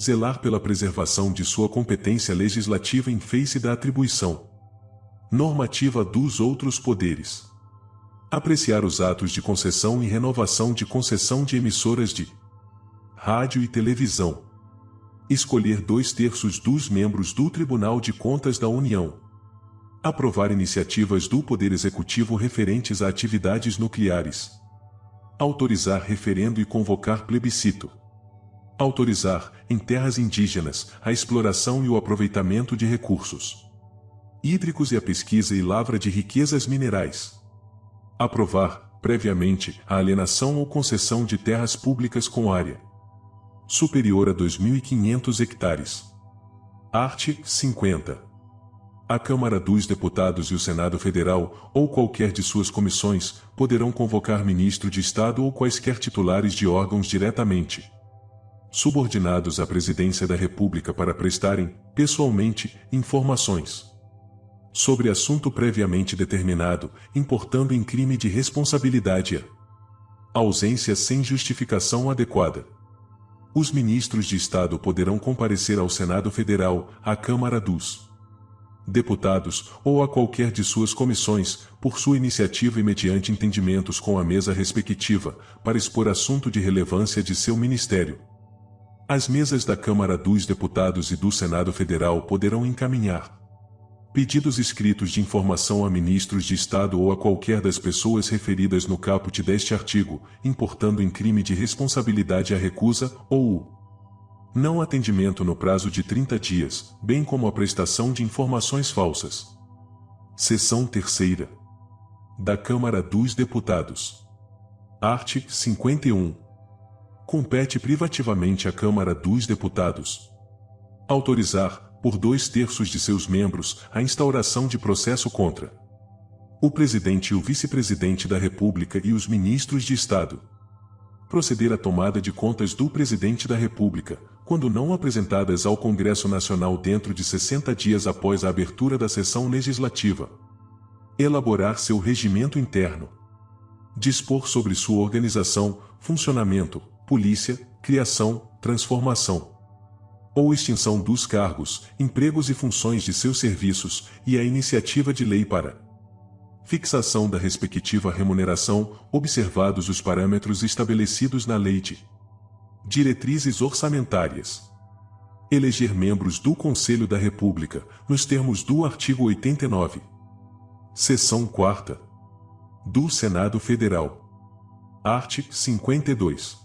Zelar pela preservação de sua competência legislativa em face da atribuição normativa dos outros poderes. Apreciar os atos de concessão e renovação de concessão de emissoras de rádio e televisão. Escolher 2/3 dos membros do Tribunal de Contas da União. Aprovar iniciativas do Poder Executivo referentes a atividades nucleares. Autorizar referendo e convocar plebiscito. Autorizar, em terras indígenas, a exploração e o aproveitamento de recursos hídricos e a pesquisa e lavra de riquezas minerais. Aprovar, previamente, a alienação ou concessão de terras públicas com área superior a 2.500 hectares. Art. 50. A Câmara dos Deputados e o Senado Federal, ou qualquer de suas comissões, poderão convocar ministro de Estado ou quaisquer titulares de órgãos diretamente subordinados à Presidência da República para prestarem, pessoalmente, informações sobre assunto previamente determinado, importando em crime de responsabilidade a ausência sem justificação adequada. Os ministros de Estado poderão comparecer ao Senado Federal, à Câmara dos Deputados, ou a qualquer de suas comissões, por sua iniciativa e mediante entendimentos com a mesa respectiva, para expor assunto de relevância de seu ministério. As mesas da Câmara dos Deputados e do Senado Federal poderão encaminhar pedidos escritos de informação a ministros de Estado ou a qualquer das pessoas referidas no caput deste artigo, importando em crime de responsabilidade a recusa ou o não atendimento no prazo de 30 dias, bem como a prestação de informações falsas. Seção 3ª. Da Câmara dos Deputados. Art. 51. Compete privativamente à Câmara dos Deputados autorizar, por 2/3 de seus membros, a instauração de processo contra o presidente e o vice-presidente da República e os ministros de Estado. Proceder à tomada de contas do presidente da República, quando não apresentadas ao Congresso Nacional dentro de 60 dias após a abertura da sessão legislativa. Elaborar seu regimento interno. Dispor sobre sua organização, funcionamento, polícia, criação, transformação ou extinção dos cargos, empregos e funções de seus serviços, e a iniciativa de lei para fixação da respectiva remuneração, observados os parâmetros estabelecidos na Lei de Diretrizes Orçamentárias. Eleger membros do Conselho da República, nos termos do artigo 89. Seção 4ª. Do Senado Federal. Art. 52.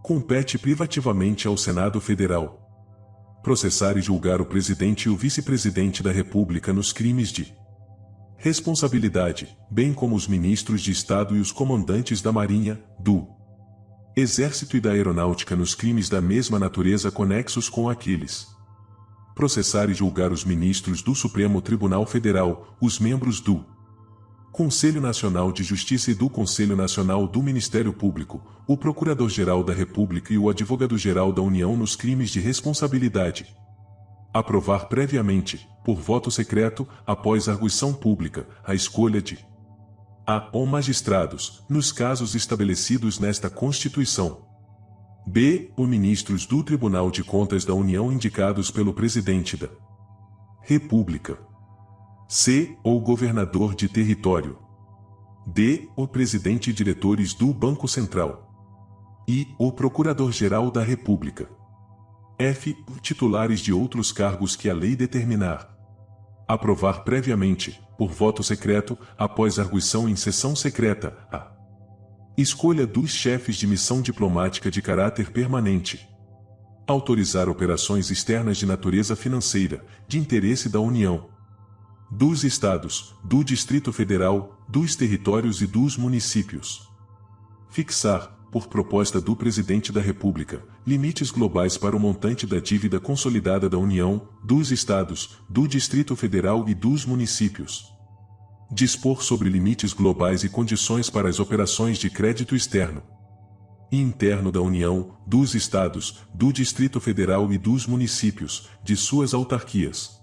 Compete privativamente ao Senado Federal processar e julgar o presidente e o vice-presidente da República nos crimes de responsabilidade, bem como os ministros de Estado e os comandantes da Marinha, do Exército e da Aeronáutica nos crimes da mesma natureza conexos com aqueles. Processar e julgar os ministros do Supremo Tribunal Federal, os membros do Conselho Nacional de Justiça e do Conselho Nacional do Ministério Público, o Procurador-Geral da República e o Advogado-Geral da União nos crimes de responsabilidade. Aprovar previamente, por voto secreto, após arguição pública, a escolha de A. Ou magistrados, nos casos estabelecidos nesta Constituição. B. Ou ministros do Tribunal de Contas da União indicados pelo Presidente da República. C. Ou governador de território. D. Ou presidente e diretores do Banco Central. I. Ou Procurador-Geral da República. F. Titulares de outros cargos que a lei determinar. Aprovar previamente, por voto secreto, após arguição em sessão secreta, a escolha dos chefes de missão diplomática de caráter permanente. Autorizar operações externas de natureza financeira, de interesse da União, dos Estados, do Distrito Federal, dos territórios e dos municípios. Fixar, por proposta do Presidente da República, limites globais para o montante da dívida consolidada da União, dos Estados, do Distrito Federal e dos municípios. Dispor sobre limites globais e condições para as operações de crédito externo e interno da União, dos Estados, do Distrito Federal e dos municípios, de suas autarquias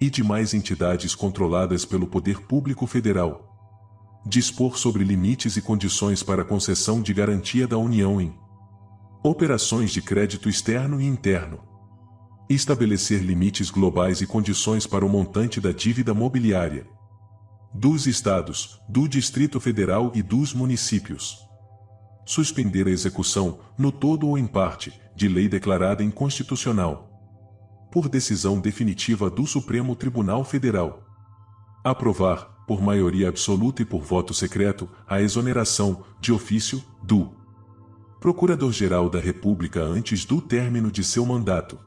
e demais entidades controladas pelo Poder Público Federal. Dispor sobre limites e condições para concessão de garantia da União em operações de crédito externo e interno. Estabelecer limites globais e condições para o montante da dívida mobiliária dos Estados, do Distrito Federal e dos municípios. Suspender a execução, no todo ou em parte, de lei declarada inconstitucional, por decisão definitiva do Supremo Tribunal Federal. Aprovar, por maioria absoluta e por voto secreto, a exoneração, de ofício, do Procurador-Geral da República antes do término de seu mandato.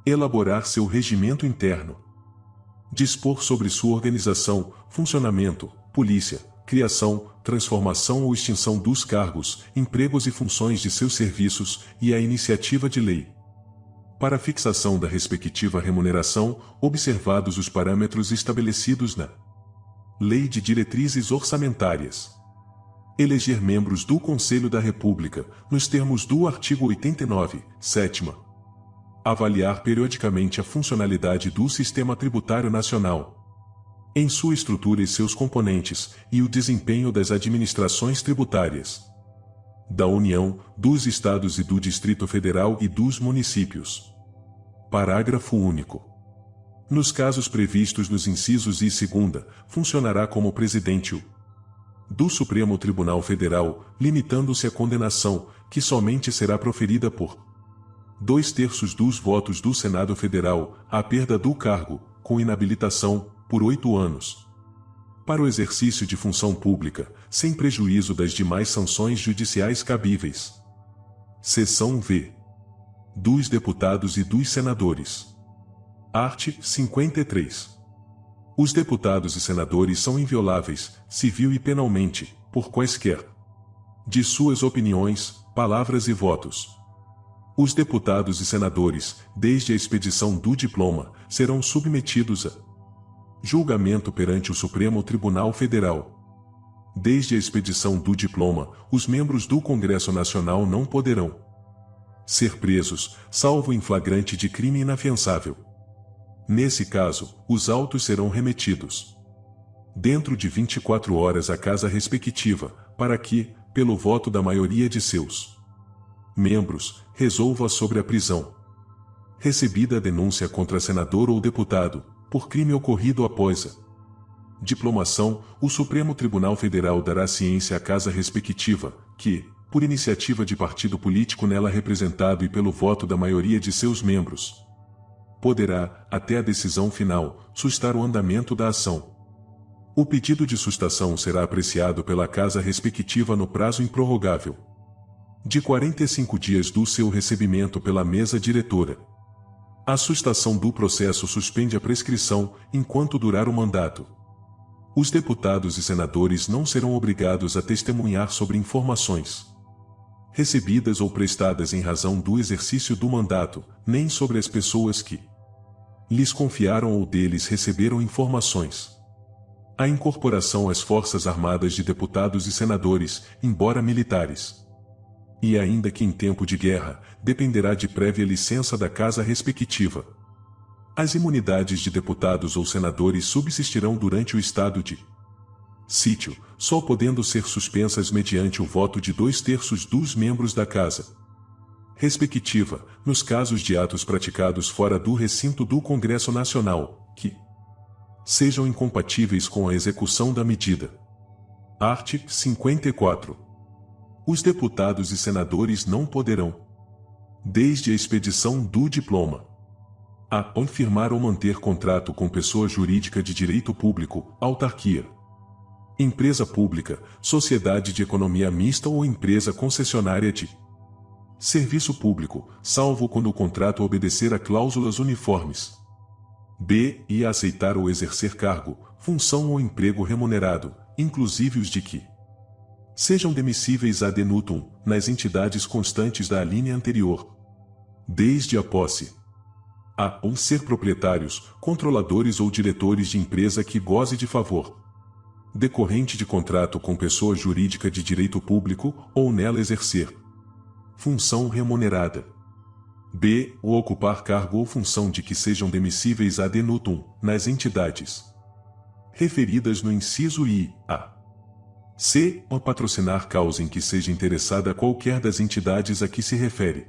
Elaborar seu regimento interno. Dispor sobre sua organização, funcionamento, polícia, criação, transformação ou extinção dos cargos, empregos e funções de seus serviços, e a iniciativa de lei. Para a fixação da respectiva remuneração, observados os parâmetros estabelecidos na Lei de Diretrizes Orçamentárias. Eleger membros do Conselho da República, nos termos do artigo 89, 7ª. Avaliar periodicamente a funcionalidade do Sistema Tributário Nacional, em sua estrutura e seus componentes, e o desempenho das administrações tributárias da União, dos Estados e do Distrito Federal e dos municípios. Parágrafo único. Nos casos previstos nos incisos I e 2ª, funcionará como presidente o do Supremo Tribunal Federal, limitando-se a condenação, que somente será proferida por 2/3 dos votos do Senado Federal, a perda do cargo, com inabilitação, por 8 anos. Para o exercício de função pública, sem prejuízo das demais sanções judiciais cabíveis. Seção V. Dos deputados e dos senadores. Art. 53. Os deputados e senadores são invioláveis, civil e penalmente, por quaisquer de suas opiniões, palavras e votos. Os deputados e senadores, desde a expedição do diploma, serão submetidos a julgamento perante o Supremo Tribunal Federal. Desde a expedição do diploma, os membros do Congresso Nacional não poderão ser presos, salvo em flagrante de crime inafiançável. Nesse caso, os autos serão remetidos dentro de 24 horas à casa respectiva, para que, pelo voto da maioria de seus membros, resolva sobre a prisão. Recebida a denúncia contra senador ou deputado, por crime ocorrido após a diplomação, o Supremo Tribunal Federal dará ciência à casa respectiva, que, por iniciativa de partido político nela representado e pelo voto da maioria de seus membros, poderá, até a decisão final, sustar o andamento da ação. O pedido de sustação será apreciado pela casa respectiva no prazo improrrogável de 45 dias do seu recebimento pela mesa diretora. A sustação do processo suspende a prescrição, enquanto durar o mandato. Os deputados e senadores não serão obrigados a testemunhar sobre informações recebidas ou prestadas em razão do exercício do mandato, nem sobre as pessoas que lhes confiaram ou deles receberam informações. A incorporação às Forças Armadas de deputados e senadores, embora militares, e ainda que em tempo de guerra, dependerá de prévia licença da casa respectiva. As imunidades de deputados ou senadores subsistirão durante o estado de Sítio, só podendo ser suspensas mediante o voto de 2/3 dos membros da Casa. Respectiva, nos casos de atos praticados fora do recinto do Congresso Nacional, que sejam incompatíveis com a execução da medida. Artigo 54. Os deputados e senadores não poderão, desde a expedição do diploma, a firmar ou manter contrato com pessoa jurídica de direito público, autarquia, empresa pública, sociedade de economia mista ou empresa concessionária de serviço público, salvo quando o contrato obedecer a cláusulas uniformes. B. E a aceitar ou exercer cargo, função ou emprego remunerado, inclusive os de que sejam demissíveis ad nutum, nas entidades constantes da alínea anterior, desde a posse. A. Ser proprietários, controladores ou diretores de empresa que goze de favor decorrente de contrato com pessoa jurídica de direito público ou nela exercer função remunerada. B. O ocupar cargo ou função de que sejam demissíveis ad nutum, nas entidades referidas no inciso I. A. C. O patrocinar causa em que seja interessada qualquer das entidades a que se refere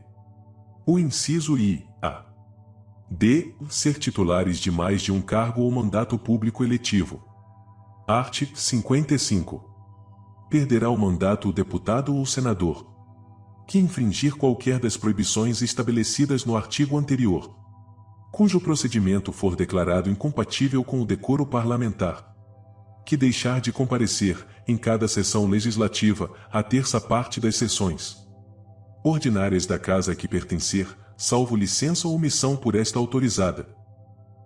o inciso I. A. D. Ser titulares de mais de um cargo ou mandato público eletivo. Artigo 55. Perderá o mandato o deputado ou senador que infringir qualquer das proibições estabelecidas no artigo anterior, cujo procedimento for declarado incompatível com o decoro parlamentar, que deixar de comparecer, em cada sessão legislativa, a terça parte das sessões ordinárias da Casa a que pertencer, salvo licença ou omissão por esta autorizada,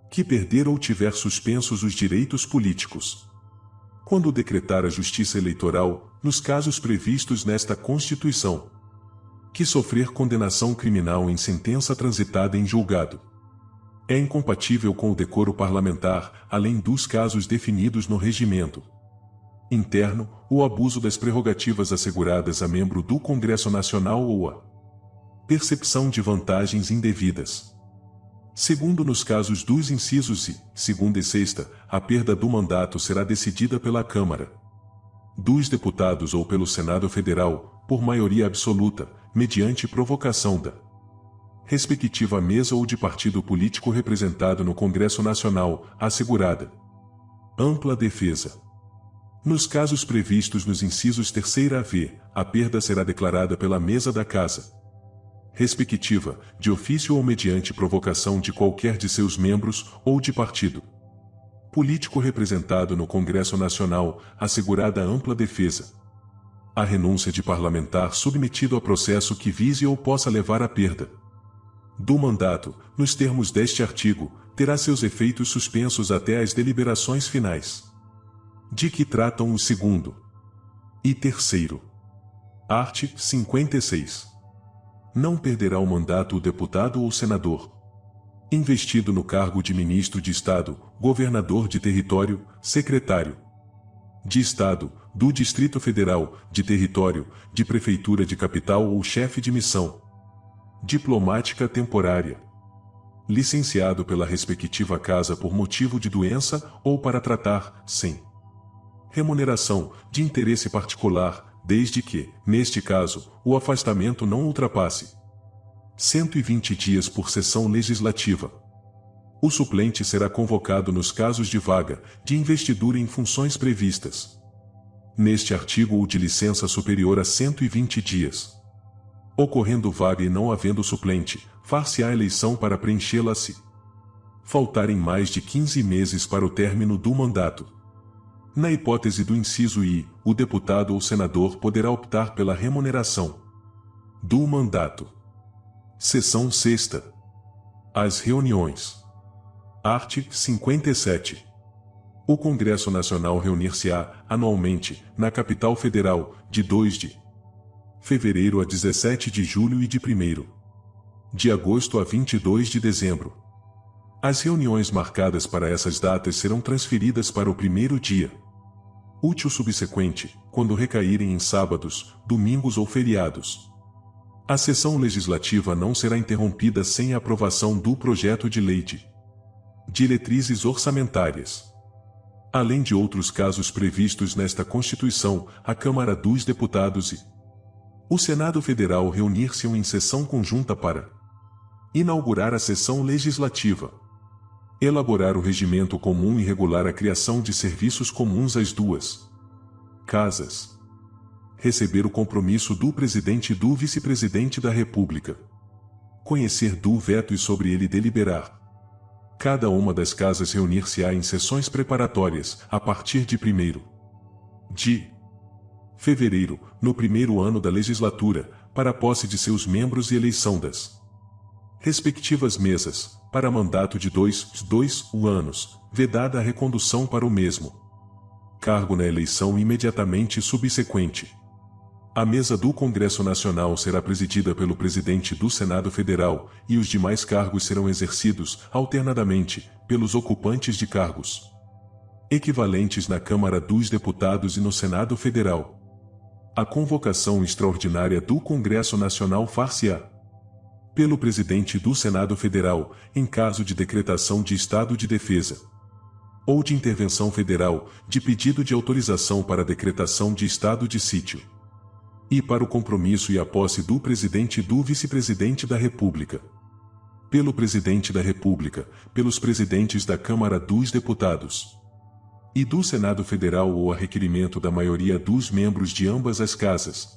que perder ou tiver suspensos os direitos políticos, quando decretar a Justiça Eleitoral, nos casos previstos nesta Constituição, que sofrer condenação criminal em sentença transitada em julgado. É incompatível com o decoro parlamentar, além dos casos definidos no regimento interno, o abuso das prerrogativas asseguradas a membro do Congresso Nacional ou a percepção de vantagens indevidas. Segundo nos casos dos incisos I, segunda e sexta, a perda do mandato será decidida pela Câmara dos Deputados ou pelo Senado Federal, por maioria absoluta, mediante provocação da respectiva mesa ou de partido político representado no Congresso Nacional, assegurada ampla defesa. Nos casos previstos nos incisos 3ª a v, a perda será declarada pela mesa da Casa respectiva, de ofício ou mediante provocação de qualquer de seus membros ou de partido político representado no Congresso Nacional, assegurada ampla defesa. A renúncia de parlamentar submetido a processo que vise ou possa levar à perda do mandato, nos termos deste artigo, terá seus efeitos suspensos até as deliberações finais, de que tratam o segundo e terceiro. Artigo 56. Não perderá o mandato o deputado ou senador investido no cargo de ministro de Estado, governador de território, secretário de Estado, do Distrito Federal, de território, de prefeitura de capital ou chefe de missão diplomática temporária, licenciado pela respectiva casa por motivo de doença ou para tratar, sem remuneração, de interesse particular, desde que, neste caso, o afastamento não ultrapasse 120 dias por sessão legislativa. O suplente será convocado nos casos de vaga, de investidura em funções previstas neste artigo ou de licença superior a 120 dias. Ocorrendo vaga e não havendo suplente, far-se-á eleição para preenchê-la se faltarem mais de 15 meses para o término do mandato. Na hipótese do inciso I, o deputado ou senador poderá optar pela remuneração do mandato. Seção 6ª. As reuniões. Artigo 57. O Congresso Nacional reunir-se-á, anualmente, na capital federal, de 2 de fevereiro a 17 de julho e de 1º de agosto a 22 de dezembro. As reuniões marcadas para essas datas serão transferidas para o primeiro dia útil subsequente, quando recaírem em sábados, domingos ou feriados. A sessão legislativa não será interrompida sem a aprovação do projeto de lei de diretrizes orçamentárias. Além de outros casos previstos nesta Constituição, a Câmara dos Deputados e o Senado Federal reunir-se em sessão conjunta para inaugurar a sessão legislativa, elaborar o regimento comum e regular a criação de serviços comuns às duas casas, receber o compromisso do presidente e do vice-presidente da República, conhecer do veto e sobre ele deliberar. Cada uma das casas reunir-se-á em sessões preparatórias, a partir de 1º de fevereiro, no primeiro ano da legislatura, para a posse de seus membros e eleição das respectivas mesas, para mandato de 2 anos, vedada a recondução para o mesmo cargo na eleição imediatamente subsequente. A mesa do Congresso Nacional será presidida pelo presidente do Senado Federal, e os demais cargos serão exercidos, alternadamente, pelos ocupantes de cargos equivalentes na Câmara dos Deputados e no Senado Federal. A convocação extraordinária do Congresso Nacional far-se-á pelo presidente do Senado Federal, em caso de decretação de estado de defesa ou de intervenção federal, de pedido de autorização para decretação de estado de sítio, e para o compromisso e a posse do presidente e do vice-presidente da República, pelo presidente da República, pelos presidentes da Câmara dos Deputados e do Senado Federal ou a requerimento da maioria dos membros de ambas as casas,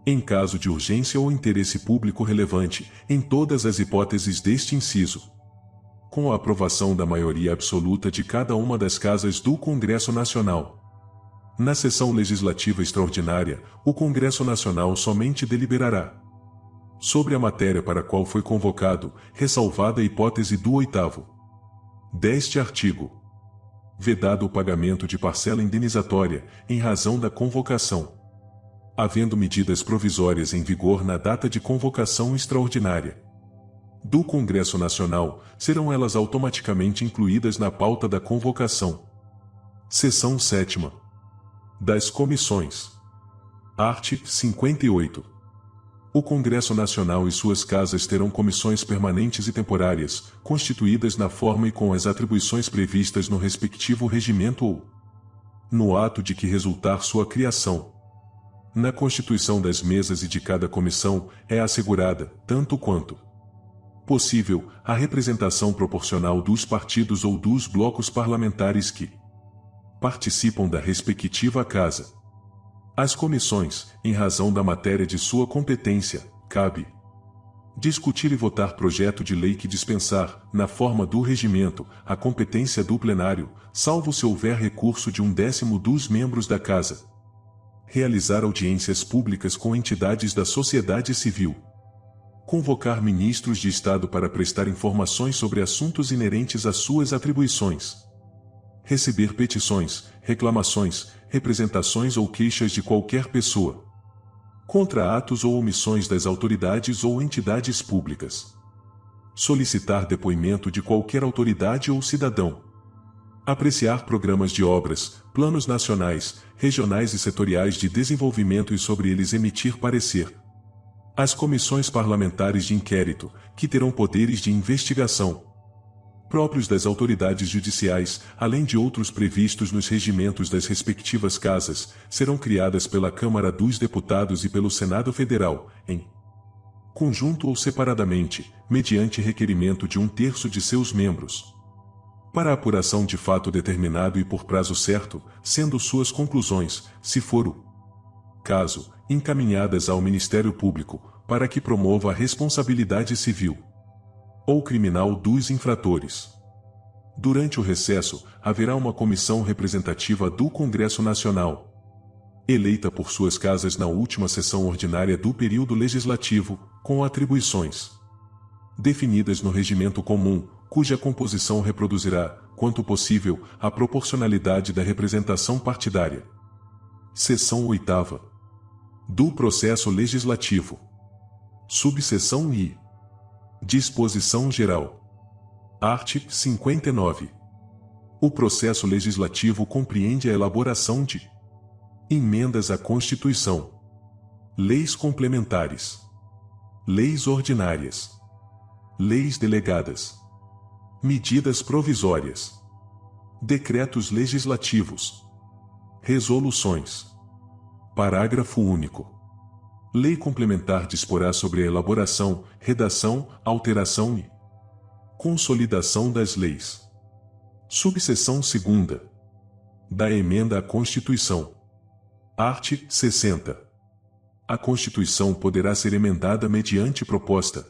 em caso de urgência ou interesse público relevante, em todas as hipóteses deste inciso, com a aprovação da maioria absoluta de cada uma das casas do Congresso Nacional. Na sessão legislativa extraordinária, o Congresso Nacional somente deliberará sobre a matéria para a qual foi convocado, ressalvada a hipótese do 8º deste artigo, vedado o pagamento de parcela indenizatória, em razão da convocação. Havendo medidas provisórias em vigor na data de convocação extraordinária do Congresso Nacional, serão elas automaticamente incluídas na pauta da convocação. Seção 7ª das Comissões. Art. 58. O Congresso Nacional e suas casas terão comissões permanentes e temporárias, constituídas na forma e com as atribuições previstas no respectivo regimento ou no ato de que resultar sua criação. Na constituição das mesas e de cada comissão, é assegurada, tanto quanto possível, a representação proporcional dos partidos ou dos blocos parlamentares que participam da respectiva casa. Às comissões, em razão da matéria de sua competência, cabe discutir e votar projeto de lei que dispensar, na forma do regimento, a competência do plenário, salvo se houver recurso de 1/10 dos membros da casa. Realizar audiências públicas com entidades da sociedade civil. Convocar ministros de Estado para prestar informações sobre assuntos inerentes às suas atribuições. Receber petições, reclamações, representações ou queixas de qualquer pessoa contra atos ou omissões das autoridades ou entidades públicas. Solicitar depoimento de qualquer autoridade ou cidadão. Apreciar programas de obras, planos nacionais, regionais e setoriais de desenvolvimento e sobre eles emitir parecer. As comissões parlamentares de inquérito, que terão poderes de investigação próprios das autoridades judiciais, além de outros previstos nos regimentos das respectivas casas, serão criadas pela Câmara dos Deputados e pelo Senado Federal, em conjunto ou separadamente, mediante requerimento de 1/3 de seus membros, para a apuração de fato determinado e por prazo certo, sendo suas conclusões, se for o caso, encaminhadas ao Ministério Público, para que promova a responsabilidade civil ou criminal dos infratores. Durante o recesso, haverá uma comissão representativa do Congresso Nacional, eleita por suas casas na última sessão ordinária do período legislativo, com atribuições definidas no regimento comum, cuja composição reproduzirá, quanto possível, a proporcionalidade da representação partidária. Seção 8ª do Processo Legislativo. Subseção I. Disposição Geral. Art. 59. O processo legislativo compreende a elaboração de emendas à Constituição, leis complementares, leis ordinárias, leis delegadas, medidas provisórias, Decretos legislativos. Resoluções. Parágrafo único. Lei complementar disporá sobre a elaboração, redação, alteração e consolidação das leis. Subseção 2ª. Da emenda à Constituição. Art. 60. A Constituição poderá ser emendada mediante proposta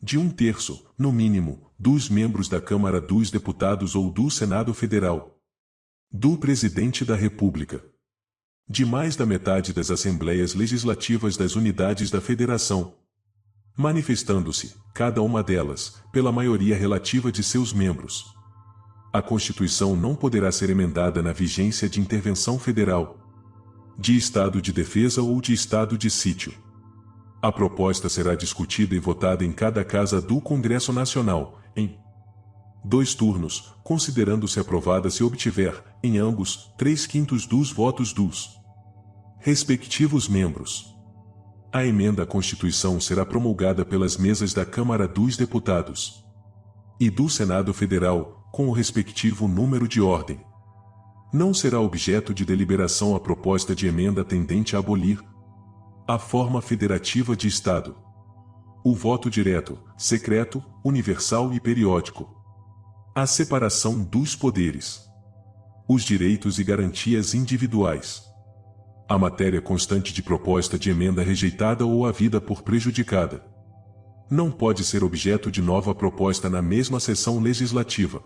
de 1/3, no mínimo, dos membros da Câmara dos Deputados ou do Senado Federal, do Presidente da República, de mais da metade das Assembleias Legislativas das Unidades da Federação, manifestando-se, cada uma delas, pela maioria relativa de seus membros. A Constituição não poderá ser emendada na vigência de intervenção federal, de estado de defesa ou de estado de sítio. A proposta será discutida e votada em cada casa do Congresso Nacional, em 2 turnos, considerando-se aprovada se obtiver, em ambos, 3/5 dos votos dos respectivos membros. A emenda à Constituição será promulgada pelas mesas da Câmara dos Deputados e do Senado Federal, com o respectivo número de ordem. Não será objeto de deliberação a proposta de emenda tendente a abolir a forma federativa de Estado, o voto direto, secreto, universal e periódico, a separação dos poderes, os direitos e garantias individuais, a matéria constante de proposta de emenda rejeitada ou havida por prejudicada. Não pode ser objeto de nova proposta na mesma sessão legislativa.